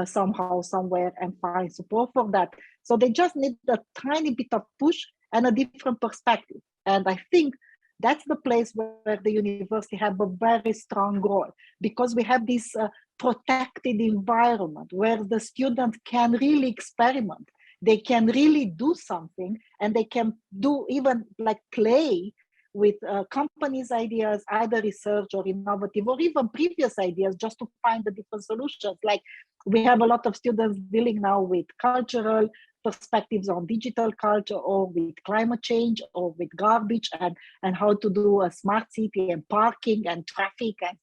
somehow, somewhere, and find support for that. So they just need a tiny bit of push and a different perspective. And I think that's the place where the university have a very strong role, because we have this protected environment where the student can really experiment. They can really do something, and they can do even like play with companies' ideas, either research or innovative, or even previous ideas, just to find the different solutions. Like we have a lot of students dealing now with cultural perspectives on digital culture, or with climate change, or with garbage, and how to do a smart city and parking and traffic and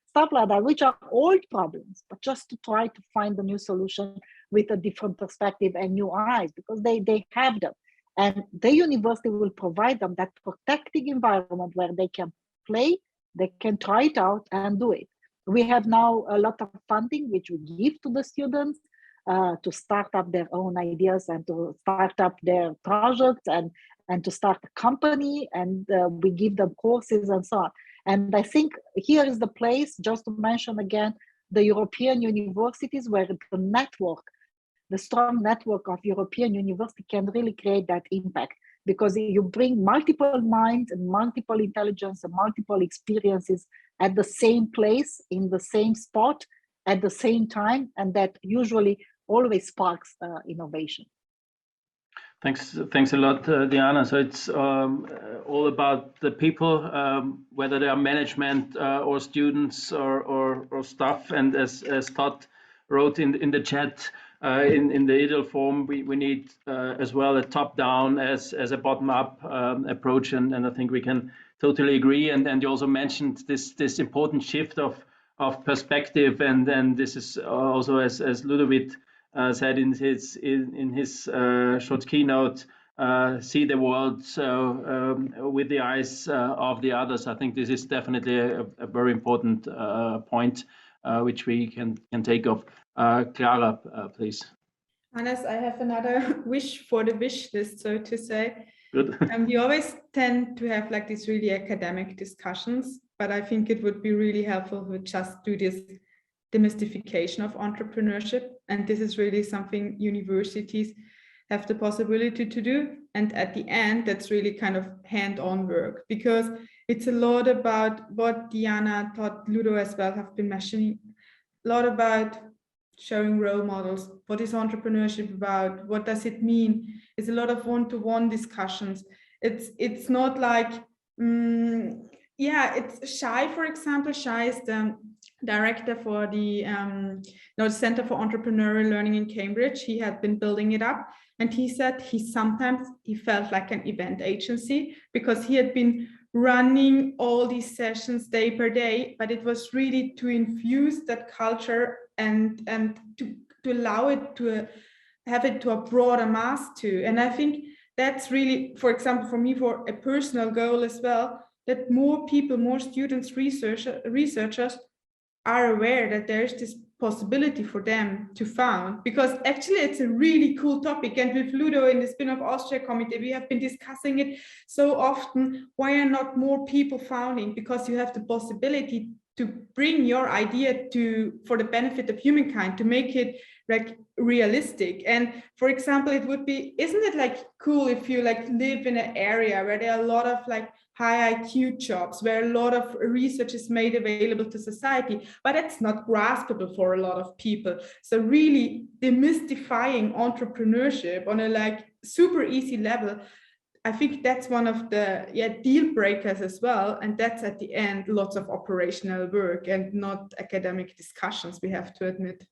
stuff like that, which are old problems, but just to try to find a new solution with a different perspective and new eyes, because they have them. And the university will provide them that protecting environment where they can play, they can try it out and do it. We have now a lot of funding which we give to the students to start up their own ideas and to start up their projects and to start a company, and we give them courses and so on. And I think here is the place, just to mention again, the European universities, where the network, the strong network of European university can really create that impact, because you bring multiple minds and multiple intelligence and multiple experiences at the same place, in the same spot, at the same time, and that usually always sparks innovation. Thanks a lot, Diana. So it's all about the people, whether they are management or students or staff. And as Todd wrote in the chat, in the ideal form, we need as well a top-down as a bottom-up approach, and I think we can totally agree. And you also mentioned this important shift of perspective, and this is also as Ludovit said in his short keynote, see the world with the eyes of the others. I think this is definitely a very important point which we can take of. Clara, please. Hannes, I have another wish for the wish list, so to say. Good. We always tend to have like these really academic discussions, but I think it would be really helpful to just do this demystification of entrepreneurship. And this is really something universities have the possibility to do. And at the end, that's really kind of hand-on work, because it's a lot about what Diana, Todd, Ludo as well have been mentioning, a lot about showing role models. What is entrepreneurship about? What does it mean? It's a lot of one-to-one discussions. It's not like, it's Shai, for example. Shai is the director for the Center for Entrepreneurial Learning in Cambridge. He had been building it up, and he said he felt like an event agency, because he had been running all these sessions day per day, but it was really to infuse that culture and to allow it to have it to a broader mass too. And I think that's really, for example, for me, for a personal goal as well, that more people, more students, researchers are aware that there's this possibility for them to found, because actually it's a really cool topic. And with Ludo in the Spin-off Austria Committee, we have been discussing it so often. Why are not more people founding? Because you have the possibility to bring your idea for the benefit of humankind, to make it like realistic. And for example, it would be, isn't it like cool if you like live in an area where there are a lot of like high IQ jobs, where a lot of research is made available to society, but it's not graspable for a lot of people. So really demystifying entrepreneurship on a like super easy level, I think that's one of the deal breakers as well. And that's at the end, lots of operational work and not academic discussions, we have to admit.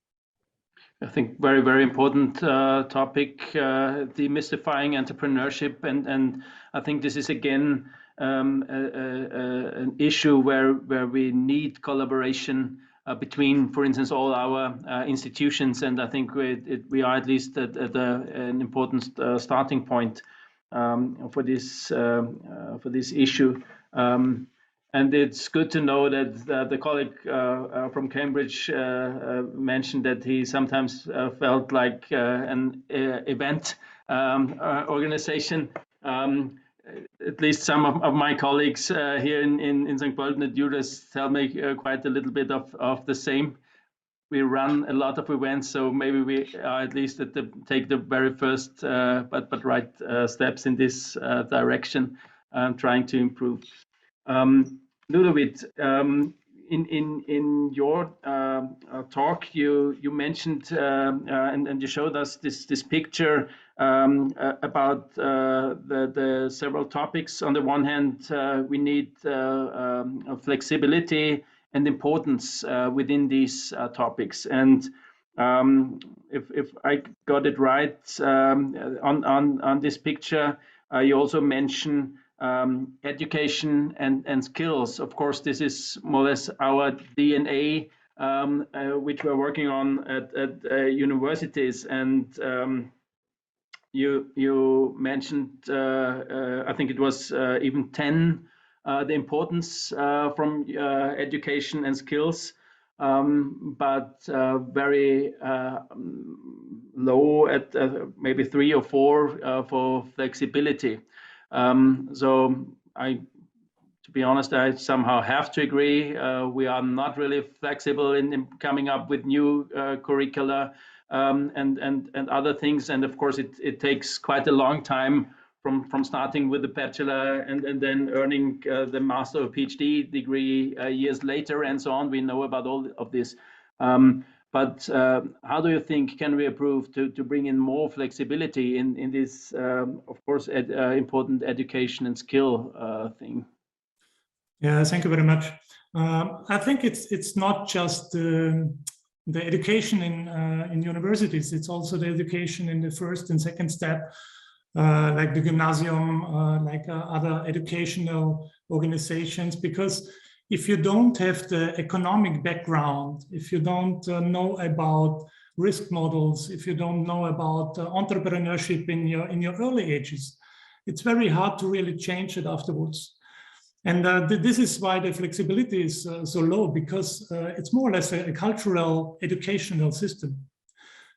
I think very, very important topic, demystifying entrepreneurship. And I think this is again an issue where we need collaboration between, for instance, all our institutions. And I think we are at least at an important starting point for this issue. And it's good to know that the colleague from Cambridge mentioned that he sometimes felt like an event organization. At least some of my colleagues here in St. Pölten at UDRES tell me quite a little bit of the same. We run a lot of events, so maybe we are at least take the very first but right steps in this direction, trying to improve. Ludovit, in your talk, you mentioned and you showed us this picture about the several topics. On the one hand, we need flexibility and importance within these topics. And if I got it right, on this picture, you also mention education and skills. Of course, this is more or less our DNA, which we're working on at universities. And you mentioned, I think it was even 10, the importance from education and skills, but very low at maybe 3 or 4 for flexibility. So to be honest, I somehow have to agree. We are not really flexible in coming up with new curricula and other things. And of course, it takes quite a long time from starting with the bachelor and then earning the master or PhD degree years later and so on. We know about all of this. But how do you think can we improve to bring in more flexibility in this, of course, important education and skill thing? Yeah, thank you very much. I think it's not just the education in universities. It's also the education in the first and second step, like the gymnasium, like other educational organizations, because if you don't have the economic background, if you don't know about risk models, if you don't know about entrepreneurship in your early ages, it's very hard to really change it afterwards. And this is why the flexibility is so low, because it's more or less a cultural educational system,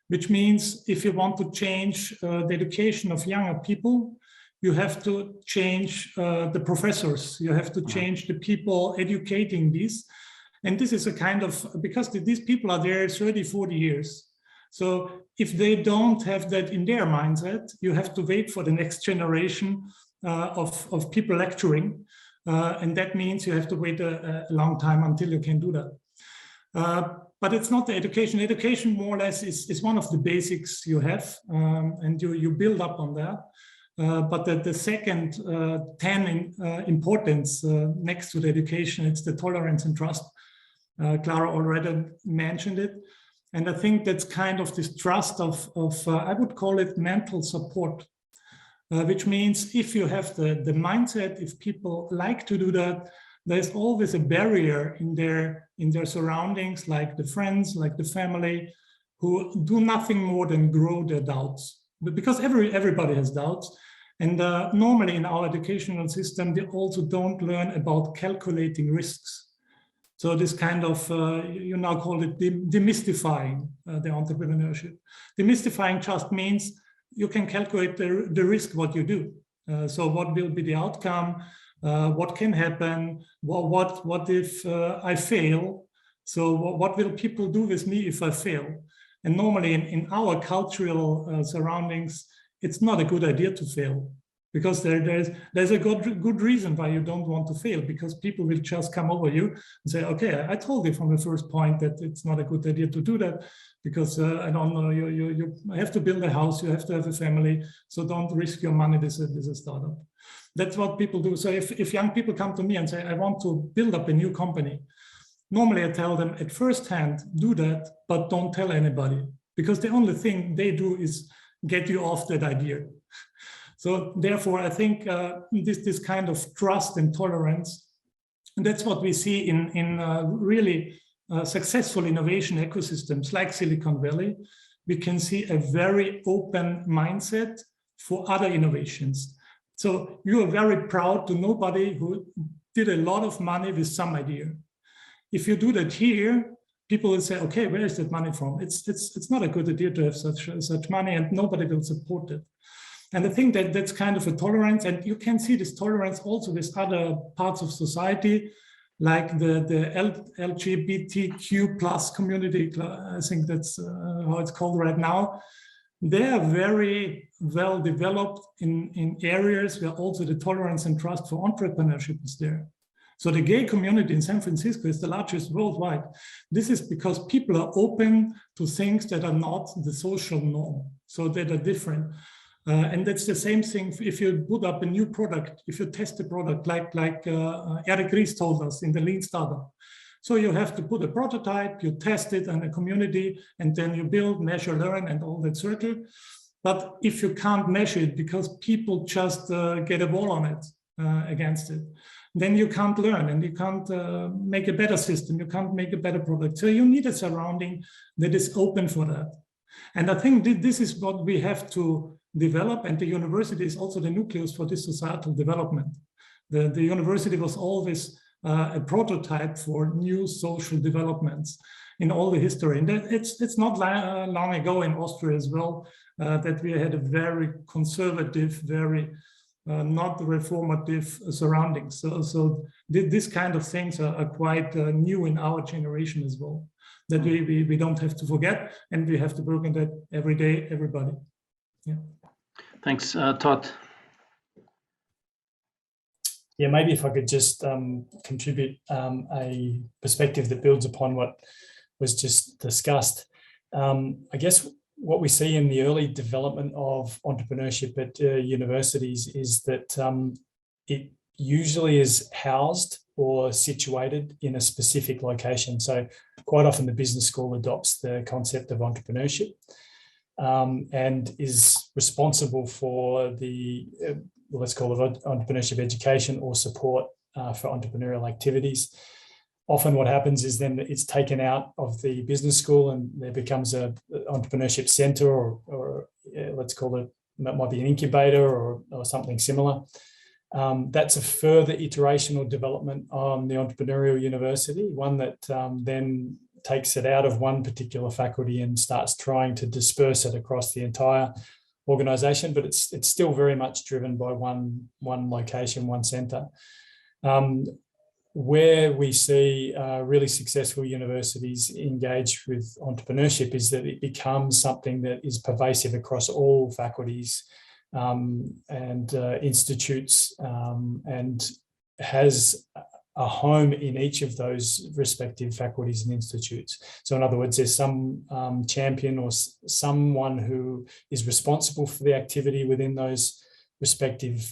which means if you want to change the education of younger people, you have to change the professors, you have to change the people educating these. And this is a kind of, because these people are there 30, 40 years. So if they don't have that in their mindset, you have to wait for the next generation of people lecturing. And that means you have to wait a long time until you can do that. But it's not the education. Education more or less is one of the basics you have, and you build up on that. But the second 10 in importance next to the education, it's the tolerance and trust. Clara already mentioned it. And I think that's kind of this trust of I would call it mental support, which means if you have the mindset, if people like to do that, there's always a barrier in their surroundings, like the friends, like the family, who do nothing more than grow their doubts. But because everybody has doubts. And normally in our educational system, they also don't learn about calculating risks. So this kind of, you now call it demystifying the entrepreneurship. Demystifying just means you can calculate the risk what you do. So what will be the outcome? What can happen? What if I fail? So what will people do with me if I fail? And normally in our cultural surroundings, it's not a good idea to fail, because there's a good reason why you don't want to fail, because people will just come over you and say, okay, I told you from the first point that it's not a good idea to do that, because I don't know, you have to build a house, you have to have a family, so don't risk your money with a startup. That's what people do. So if young people come to me and say, I want to build up a new company, normally I tell them at first hand, do that, but don't tell anybody, because the only thing they do is get you off that idea. So therefore, I think this kind of trust and tolerance, and that's what we see in really successful innovation ecosystems like Silicon Valley. We can see a very open mindset for other innovations. So you are very proud to nobody who did a lot of money with some idea. If you do that here, people will say, okay, where is that money from? It's not a good idea to have such money, and nobody will support it. And I think that that's kind of a tolerance, and you can see this tolerance also with other parts of society, like the LGBTQ plus community. I think that's how it's called right now. They are very well developed in areas where also the tolerance and trust for entrepreneurship is there. So the gay community in San Francisco is the largest worldwide. This is because people are open to things that are not the social norm, so that are different. And that's the same thing if you put up a new product, if you test a product like Eric Ries told us in the Lean Startup. So you have to put a prototype, you test it in a community, and then you build, measure, learn, and all that circle. But if you can't measure it because people just get a wall on it against it, then you can't learn and you can't make a better system, you can't make a better product. So you need a surrounding that is open for that. And I think this is what we have to develop, and the university is also the nucleus for this societal development. The university was always a prototype for new social developments in all the history. And it's not long ago in Austria as well that we had a very conservative, very not reformative surroundings. So this kind of things are quite new in our generation as well, that we don't have to forget, and we have to work on that every day, everybody. Yeah. Thanks, Todd. Yeah, maybe if I could just contribute a perspective that builds upon what was just discussed. I guess what we see in the early development of entrepreneurship at universities is that it usually is housed or situated in a specific location. So quite often the business school adopts the concept of entrepreneurship and is responsible for the, let's call it entrepreneurship education or support for entrepreneurial activities. often what happens is then it's taken out of the business school and there becomes a entrepreneurship center, or let's call it, that might be an incubator or something similar. That's a further iteration or development on the Entrepreneurial University, one that then takes it out of one particular faculty and starts trying to disperse it across the entire organization, but it's still very much driven by one location, one center. Where we see really successful universities engage with entrepreneurship is that it becomes something that is pervasive across all faculties and institutes, and has a home in each of those respective faculties and institutes. So in other words, there's some champion or someone who is responsible for the activity within those respective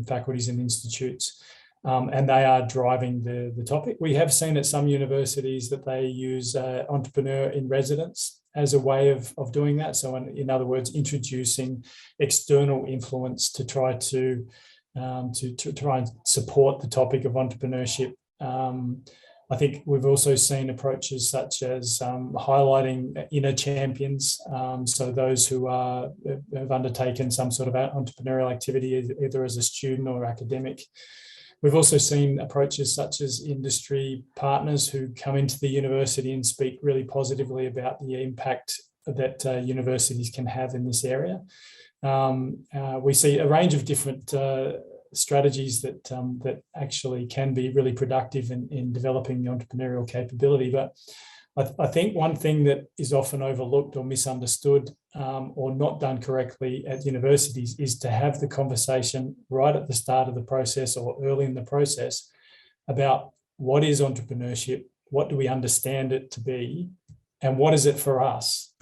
faculties and institutes. And they are driving the topic. We have seen at some universities that they use entrepreneur in residence as a way of doing that. So in other words, introducing external influence to try to try and support the topic of entrepreneurship. I think we've also seen approaches such as highlighting inner champions, so those who have undertaken some sort of entrepreneurial activity, either as a student or academic. We've also seen approaches such as industry partners who come into the university and speak really positively about the impact that universities can have in this area. We see a range of different strategies that actually can be really productive in developing the entrepreneurial capability. But I think one thing that is often overlooked or misunderstood or not done correctly at universities is to have the conversation right at the start of the process or early in the process about what is entrepreneurship, what do we understand it to be, and what is it for us?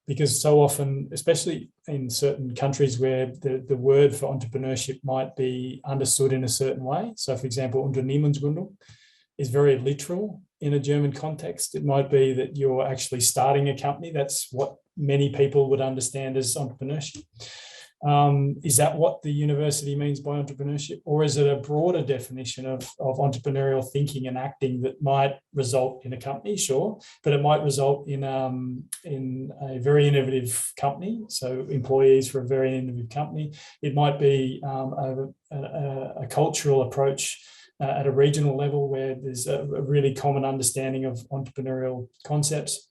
Because so often, especially in certain countries where the word for entrepreneurship might be understood in a certain way. So for example, Unternehmensgründung is very literal in a German context. It might be that you're actually starting a company. That's what many people would understand as entrepreneurship. Is that what the university means by entrepreneurship? Or is it a broader definition of entrepreneurial thinking and acting that might result in a company? Sure, but it might result in a very innovative company, so employees for a very innovative company. It might be a cultural approach at a regional level where there's a really common understanding of entrepreneurial concepts.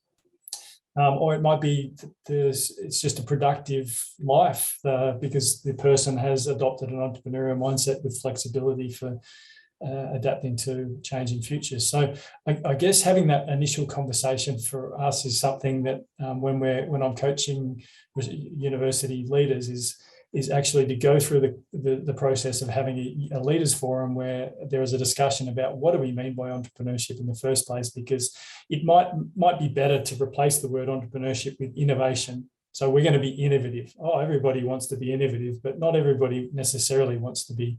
Or it might be it's just a productive life because the person has adopted an entrepreneurial mindset with flexibility for adapting to changing futures. So I guess having that initial conversation for us is something that when I'm coaching university leaders is actually to go through the process of having a leaders forum where there is a discussion about what do we mean by entrepreneurship in the first place, because it might be better to replace the word entrepreneurship with innovation. So we're going to be innovative. Oh, everybody wants to be innovative, but not everybody necessarily wants to be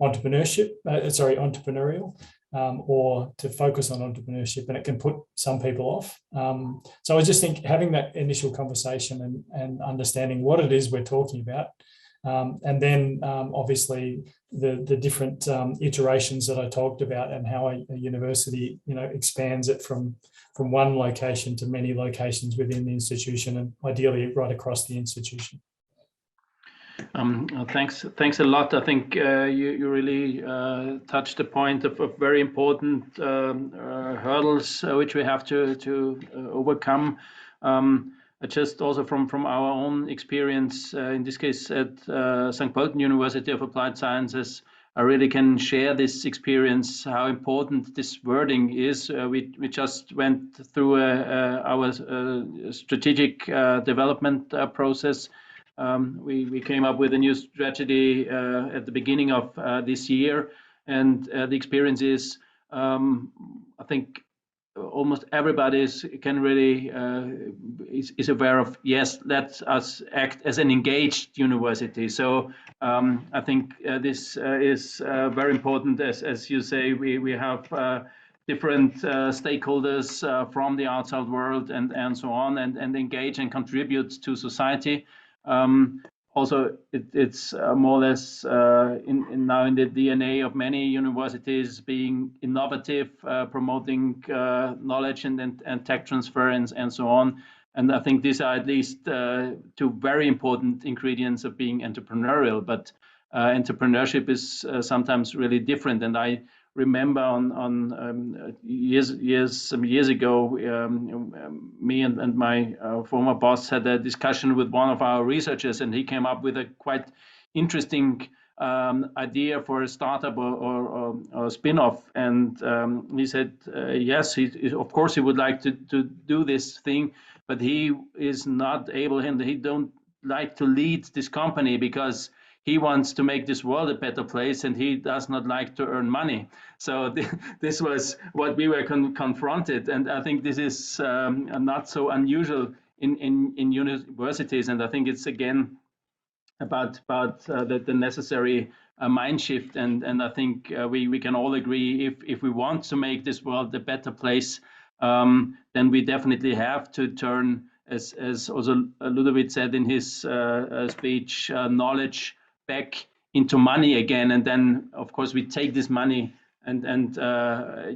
entrepreneurial, or to focus on entrepreneurship, and it can put some people off. So I just think having that initial conversation and understanding what it is we're talking about, and then obviously the different iterations that I talked about and how a university expands it from one location to many locations within the institution, and ideally right across the institution. Thanks a lot. I think you really touched the point of very important hurdles which we have to overcome. Just also from our own experience, in this case at St. Pölten University of Applied Sciences, I really can share this experience, how important this wording is. We just went through our strategic development process. We came up with a new strategy at the beginning of this year, and the experience is, I think almost everybody is aware of, yes, let us act as an engaged university. So I think this is very important. As you say, we have different stakeholders from the outside world and so on, and engage and contribute to society. also it's more or less now in the DNA of many universities, being innovative, promoting knowledge and tech transfer and so on. And I think these are at least two very important ingredients of being entrepreneurial. But entrepreneurship is sometimes really different. And I remember some years ago, me and my former boss had a discussion with one of our researchers, and he came up with a quite interesting idea for a startup or spin-off. And he said, yes, of course he would like to do this thing, but he is not able, and he don't like to lead this company because he wants to make this world a better place, and he does not like to earn money. So this was what we were confronted, and I think this is not so unusual in universities. And I think it's again about the necessary mind shift. And I think we can all agree, if we want to make this world a better place, then we definitely have to turn, as also Ludovit said in his speech, knowledge back into money again. And then, of course, we take this money and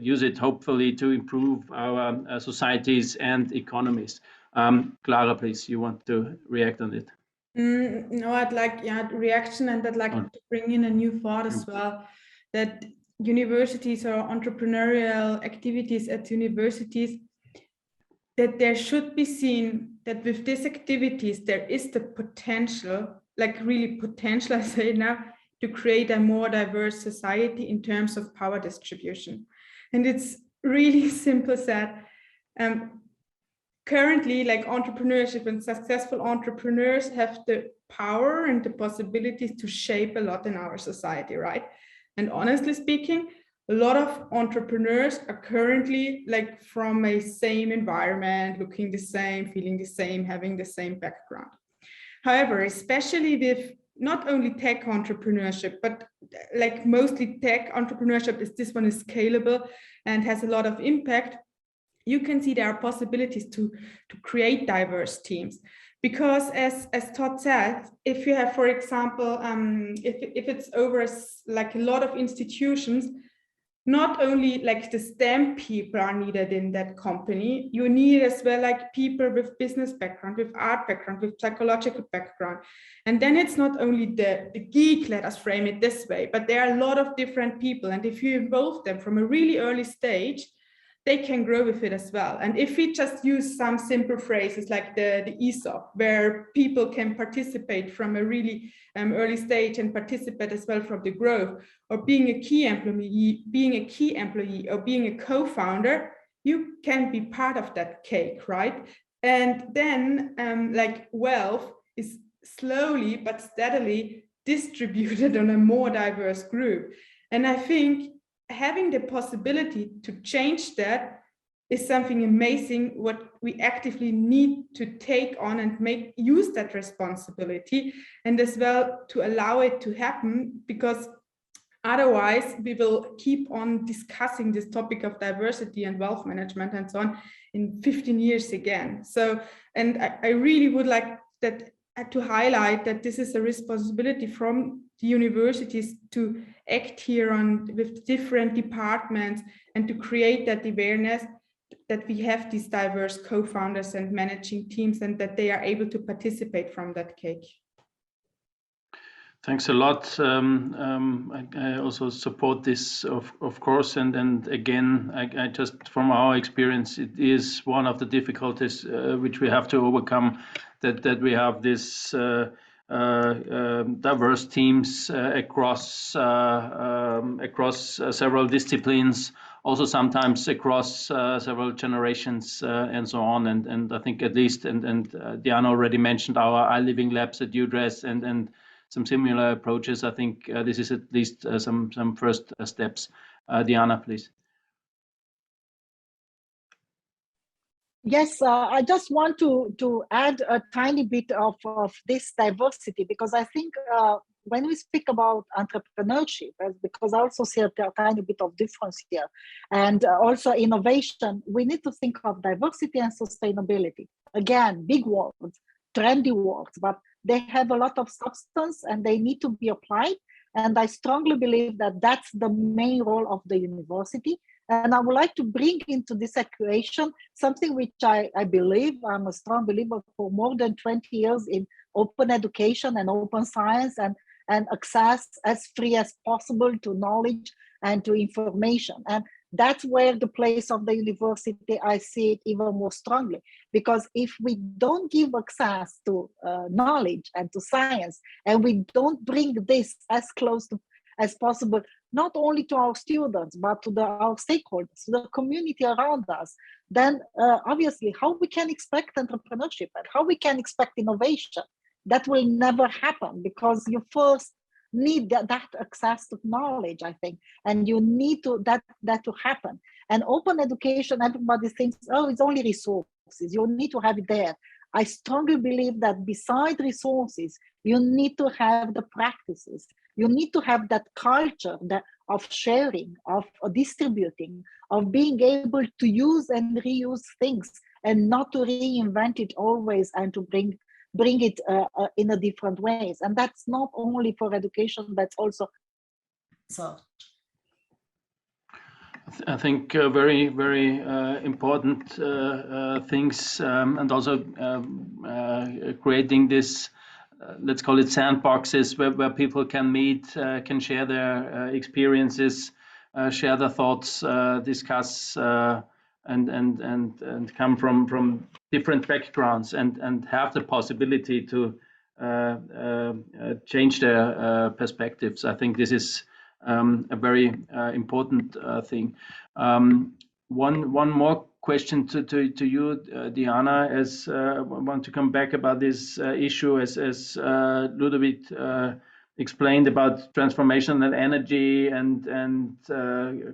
use it hopefully to improve our societies and economies. Clara, please, you want to react on it? No, I'd like reaction, and I'd like to bring in a new thought as well, that universities or entrepreneurial activities at universities, that there should be seen that with these activities there is the potential, like really potential, I say now, to create a more diverse society in terms of power distribution. And it's really simple said. Currently, like entrepreneurship and successful entrepreneurs have the power and the possibilities to shape a lot in our society, right? And honestly speaking, a lot of entrepreneurs are currently like from a same environment, looking the same, feeling the same, having the same background. However, especially with not only tech entrepreneurship, but like mostly tech entrepreneurship, this one is scalable and has a lot of impact. You can see there are possibilities to create diverse teams, because as Todd said, if you have, for example, if it's over like a lot of institutions, not only like the STEM people are needed in that company, you need as well like people with business background, with art background, with psychological background. And then it's not only the geek, let us frame it this way, but there are a lot of different people. And if you involve them from a really early stage, they can grow with it as well. And if we just use some simple phrases like the ESOP, where people can participate from a really early stage and participate as well from the growth, or being a key employee, or being a co-founder, you can be part of that cake, right? And then like wealth is slowly but steadily distributed on a more diverse group. And I think having the possibility to change that is something amazing, what we actively need to take on and use that responsibility, and as well to allow it to happen, because otherwise we will keep on discussing this topic of diversity and wealth management and so on in 15 years again. So, and I really would like that to highlight that this is a responsibility from the universities to act here with different departments and to create that awareness that we have these diverse co-founders and managing teams, and that they are able to participate from that cake. Thanks a lot. I also support this, of course, and again, I just, from our experience, it is one of the difficulties which we have to overcome, that we have this diverse teams across several disciplines, also sometimes across several generations and so on. And I think at least, and Diana already mentioned our iLiving labs at UDRES and some similar approaches. I think this is at least some first steps. Diana, please. Yes, I just want to add a tiny bit of this diversity, because I think when we speak about entrepreneurship, because I also see a tiny bit of difference here, and also innovation, we need to think of diversity and sustainability. Again, big words, trendy words, but they have a lot of substance and they need to be applied. And I strongly believe that that's the main role of the university. And I would like to bring into this equation something which I believe, I'm a strong believer for more than 20 years in open education and open science and access as free as possible to knowledge and to information. And that's where the place of the university, I see it even more strongly, because if we don't give access to knowledge and to science, and we don't bring this as close to as possible, not only to our students, but to our stakeholders, to the community around us, then obviously how we can expect entrepreneurship and how we can expect innovation, that will never happen, because you first need that access to knowledge, I think, and you need to that to happen. And open education, everybody thinks, oh, it's only resources, you need to have it there. I strongly believe that beside resources, you need to have the practices. You need to have that culture of sharing, of distributing, of being able to use and reuse things, and not to reinvent it always and to bring it in a different ways. And that's not only for education, that's also so. I think very, very important things, and also creating this, let's call it sandboxes, where people can meet, can share their experiences, share their thoughts, discuss, and come from different backgrounds, and have the possibility to change their perspectives. I think this is a very important thing. One more question to you, Diana, as I want to come back about this issue, as Ludovit explained about transformation and energy, and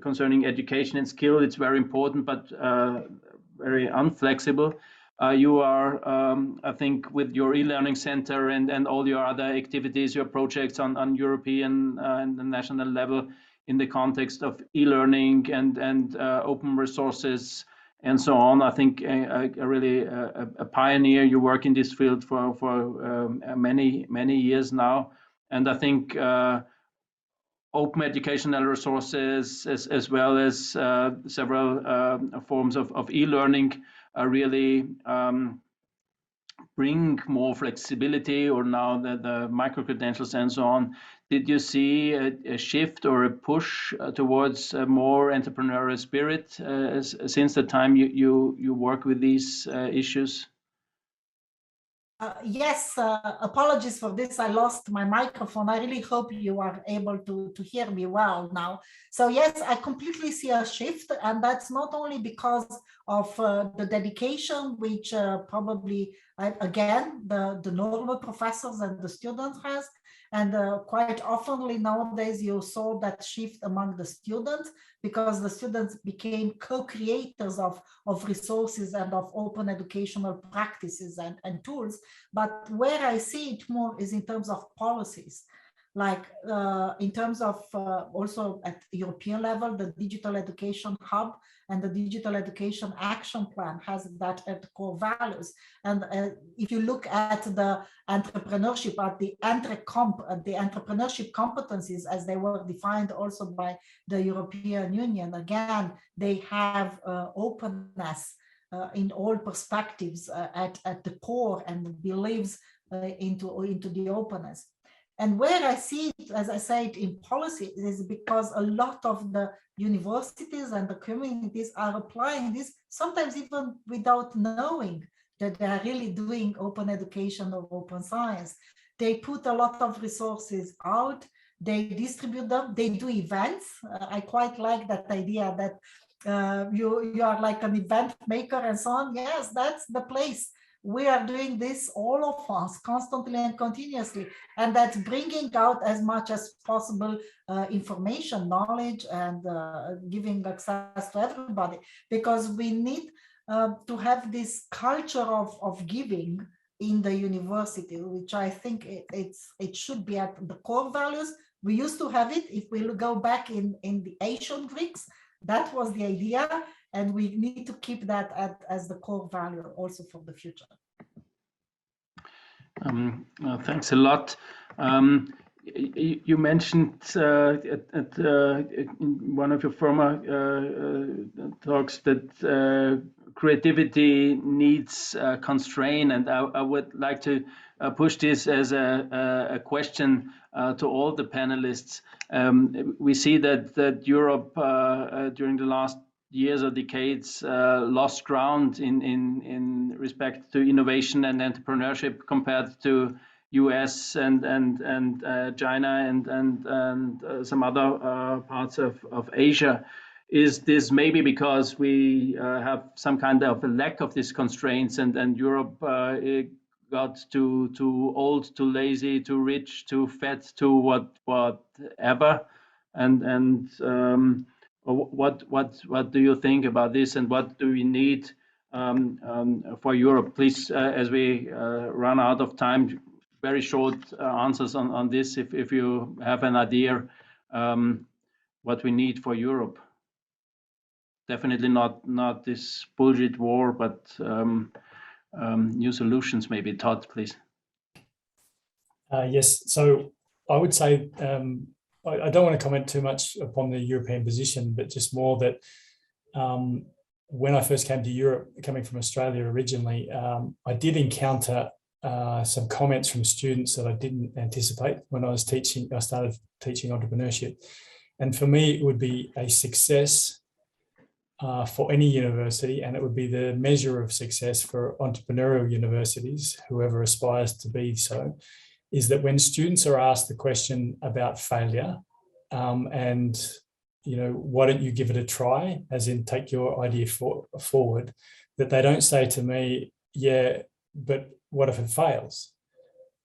concerning education and skill. It's very important, but very unflexible. You are, I think, with your e-learning center and all your other activities, your projects on European and the national level, in the context of e-learning and open resources and so on. I think really a pioneer. You work in this field for many years now, and I think open educational resources as well as several forms of e-learning really bring more flexibility, or now the micro-credentials and so on. Did you see a shift or a push towards a more entrepreneurial spirit since the time you work with these issues? Yes, apologies for this. I lost my microphone. I really hope you are able to hear me well now. So yes, I completely see a shift, and that's not only because of the dedication, which probably, again, the normal professors and the students has, and quite oftenly nowadays you saw that shift among the students, because the students became co-creators of resources and of open educational practices and tools. But where I see it more is in terms of policies, like in terms of also at European level, the Digital Education Hub and the Digital Education Action Plan has that at the core values. And if you look at the entrepreneurship, at the entrepreneurship competencies as they were defined also by the European Union, again, they have openness in all perspectives at the core, and believes into the openness. And where I see it, as I said, in policy, is because a lot of the universities and the communities are applying this, sometimes even without knowing that they are really doing open education or open science. They put a lot of resources out, they distribute them, they do events. I quite like that idea that you are like an event maker and so on. Yes, that's the place. We are doing this, all of us, constantly and continuously, and that's bringing out as much as possible information, knowledge, and giving access to everybody, because we need to have this culture of giving in the university, which I think it should be at the core values. We used to have it. If we go back in the ancient Greeks, that was the idea, and we need to keep that as the core value also for the future. Thanks a lot. You mentioned in one of your former talks that creativity needs constraint, and I would like to push this as a question to all the panelists. We see that Europe during the last years or decades lost ground in respect to innovation and entrepreneurship compared to US and China and some other parts of Asia. Is this maybe because we have some kind of a lack of these constraints, and Europe got too old, too lazy, too rich, too fat, too whatever? And what do you think about this, and what do we need for Europe? Please, as we run out of time, very short answers on this, if you have an idea what we need for Europe. Definitely not this bullshit war, but new solutions maybe. Todd, please. Yes, so I would say I don't want to comment too much upon the European position, but just more that when I first came to Europe, coming from Australia originally, I did encounter some comments from students that I didn't anticipate when I was teaching. I started teaching entrepreneurship, and for me, it would be a success for any university, and it would be the measure of success for entrepreneurial universities, whoever aspires to be so, is that when students are asked the question about failure, and why don't you give it a try, as in take your idea forward, that they don't say to me, yeah, but what if it fails?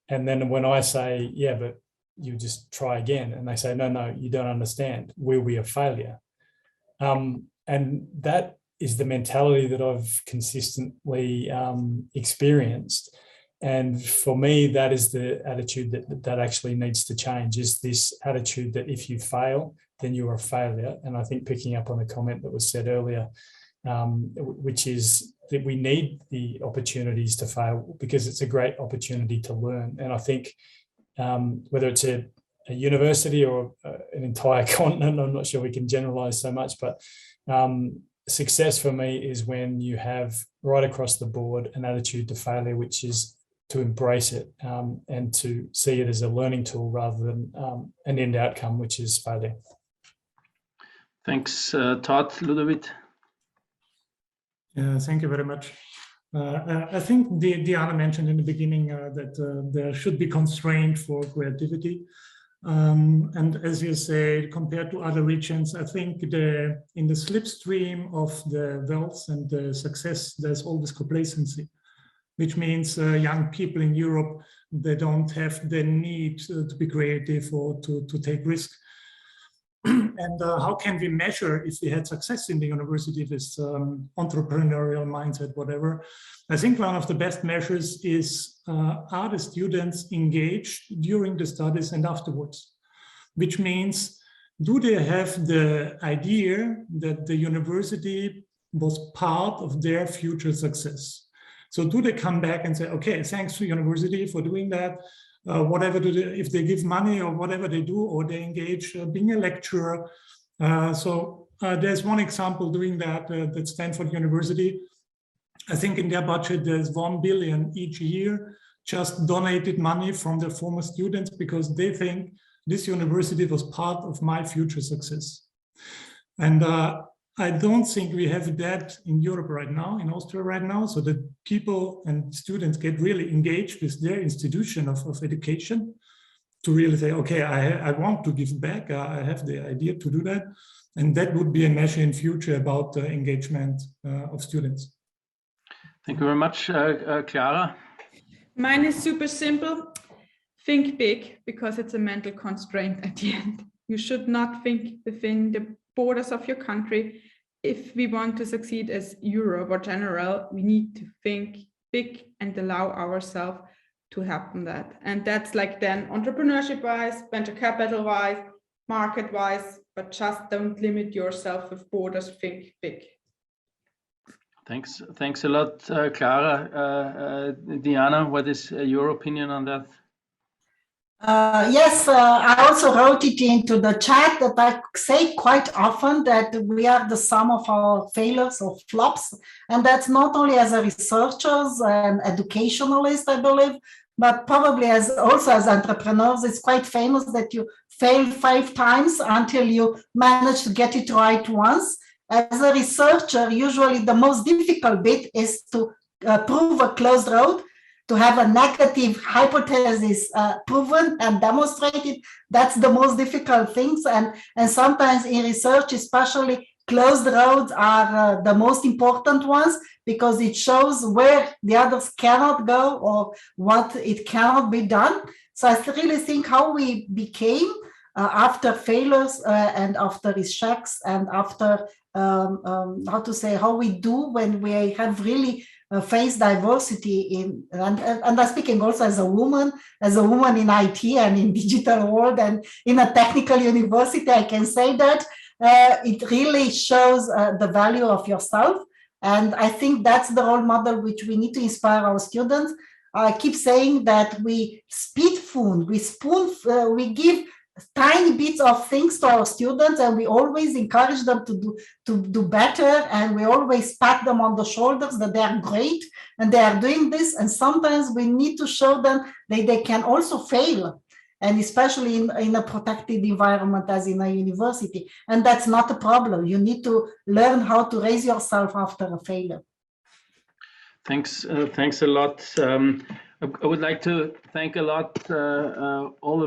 And then when I say, yeah, but you just try again, and they say, no, you don't understand, will be a failure. And that is the mentality that I've consistently experienced. And for me, that is the attitude that actually needs to change, is this attitude that if you fail, then you're a failure. And I think picking up on the comment that was said earlier, which is that we need the opportunities to fail because it's a great opportunity to learn. And I think whether it's a university or an entire continent, I'm not sure we can generalize so much, but success for me is when you have right across the board an attitude to failure, which is to embrace it and to see it as a learning tool rather than an end outcome, which is failure. Thanks, Todd. Ludovit? Thank you very much. I think Diana mentioned in the beginning that there should be constraint for creativity. And as you say, compared to other regions, I think in the slipstream of the wealth and the success, there's always complacency, which means young people in Europe, they don't have the need to be creative or to take risk. And how can we measure if we had success in the university, this entrepreneurial mindset, whatever? I think one of the best measures is, are the students engaged during the studies and afterwards? Which means, do they have the idea that the university was part of their future success? So do they come back and say, okay, thanks to university for doing that, whatever if they give money or whatever they do, or they engage being a lecturer. So there's one example doing that, that Stanford University. I think in their budget, there's 1 billion each year, just donated money from their former students because they think this university was part of my future success. And I don't think we have that in Europe right now, in Austria right now, so that people and students get really engaged with their institution of education to really say, okay, I want to give back, I have the idea to do that. And that would be a measure in future about the engagement of students. Thank you very much, Clara. Mine is super simple. Think big, because it's a mental constraint at the end. You should not think within the borders of your country. If we want to succeed as Europe or general, we need to think big and allow ourselves to happen that. And that's like then entrepreneurship wise, venture capital wise, market wise, but just don't limit yourself with borders, think big. Thanks a lot, Clara. Diana, what is your opinion on that? Yes, I also wrote it into the chat that I say quite often that we are the sum of our failures or flops. And that's not only as a researchers and educationalist, I believe, but probably also as entrepreneurs. It's quite famous that you fail 5 times until you manage to get it right once. As a researcher, usually the most difficult bit is to prove a closed road, to have a negative hypothesis proven and demonstrated. That's the most difficult things. And sometimes in research, especially, closed roads are the most important ones, because it shows where the others cannot go or what it cannot be done. So I really think how we became after failures and after rejects and after how we do when we have really face diversity in, and I'm speaking also as a woman in IT and in digital world and in a technical university, I can say that it really shows the value of yourself. And I think that's the role model which we need to inspire our students. I keep saying that we spoon, we give tiny bits of things to our students, and we always encourage them to do better, and we always pat them on the shoulders that they are great and they are doing this. And sometimes we need to show them that they can also fail, and especially in a protected environment as in a university. And that's not a problem. You need to learn how to raise yourself after a failure. Thanks a lot. I would like to thank a lot all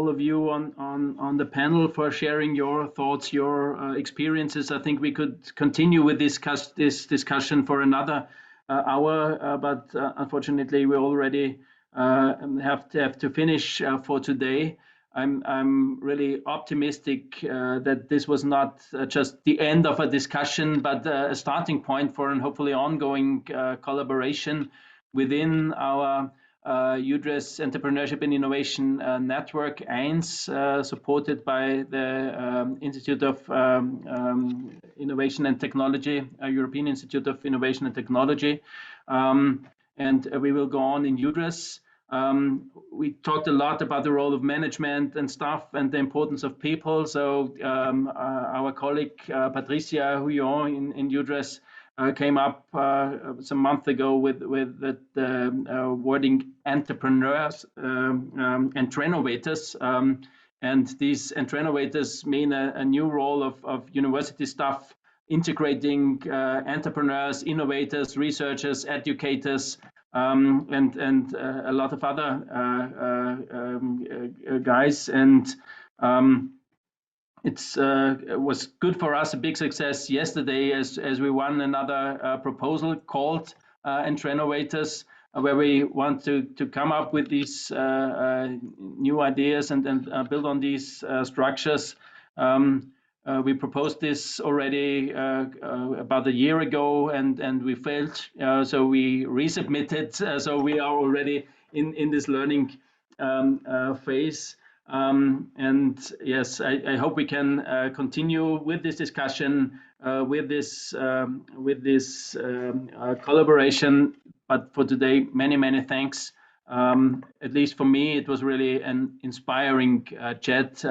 of you on the panel for sharing your thoughts, your experiences. I think we could continue with this discussion for another hour, but unfortunately we already have to finish for today. I'm really optimistic that this was not just the end of a discussion, but a starting point for an hopefully ongoing collaboration within our UDRES Entrepreneurship and Innovation Network, E.I.N.S, supported by the Institute of Innovation and Technology, European Institute of Innovation and Technology. And we will go on in UDRES. We talked a lot about the role of management and staff and the importance of people. So our colleague Patricia Huyon in UDRES came up some month ago with the wording entrepreneurs and innovators. And these innovators mean a new role of university staff integrating entrepreneurs, innovators, researchers, educators, and a lot of other guys. And it was good for us, a big success yesterday as we won another proposal called Innovators, where we want to come up with these new ideas and build on these structures. We proposed this already about a year ago, and we failed, so we resubmitted. So we are already in this learning phase. And yes, I hope we can continue with this discussion, with this collaboration. But for today, many thanks. At least for me, it was really an inspiring chat,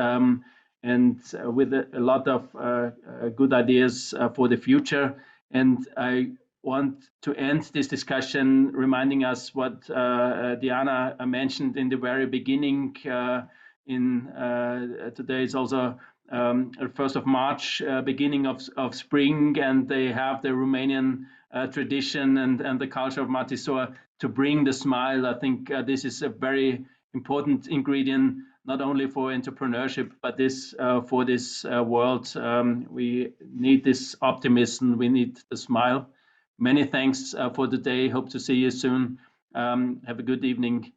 and with a lot of good ideas for the future. And I want to end this discussion reminding us what Diana mentioned in the very beginning. Today is also 1st of March, beginning of spring, and they have the Romanian tradition and the culture of Matisor to bring the smile. I think this is a very important ingredient, not only for entrepreneurship, but this for this world. We need this optimism, we need the smile. Many thanks for today. Hope to see you soon. Have a good evening.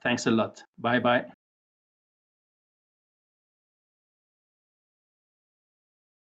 Thanks a lot. Bye-bye.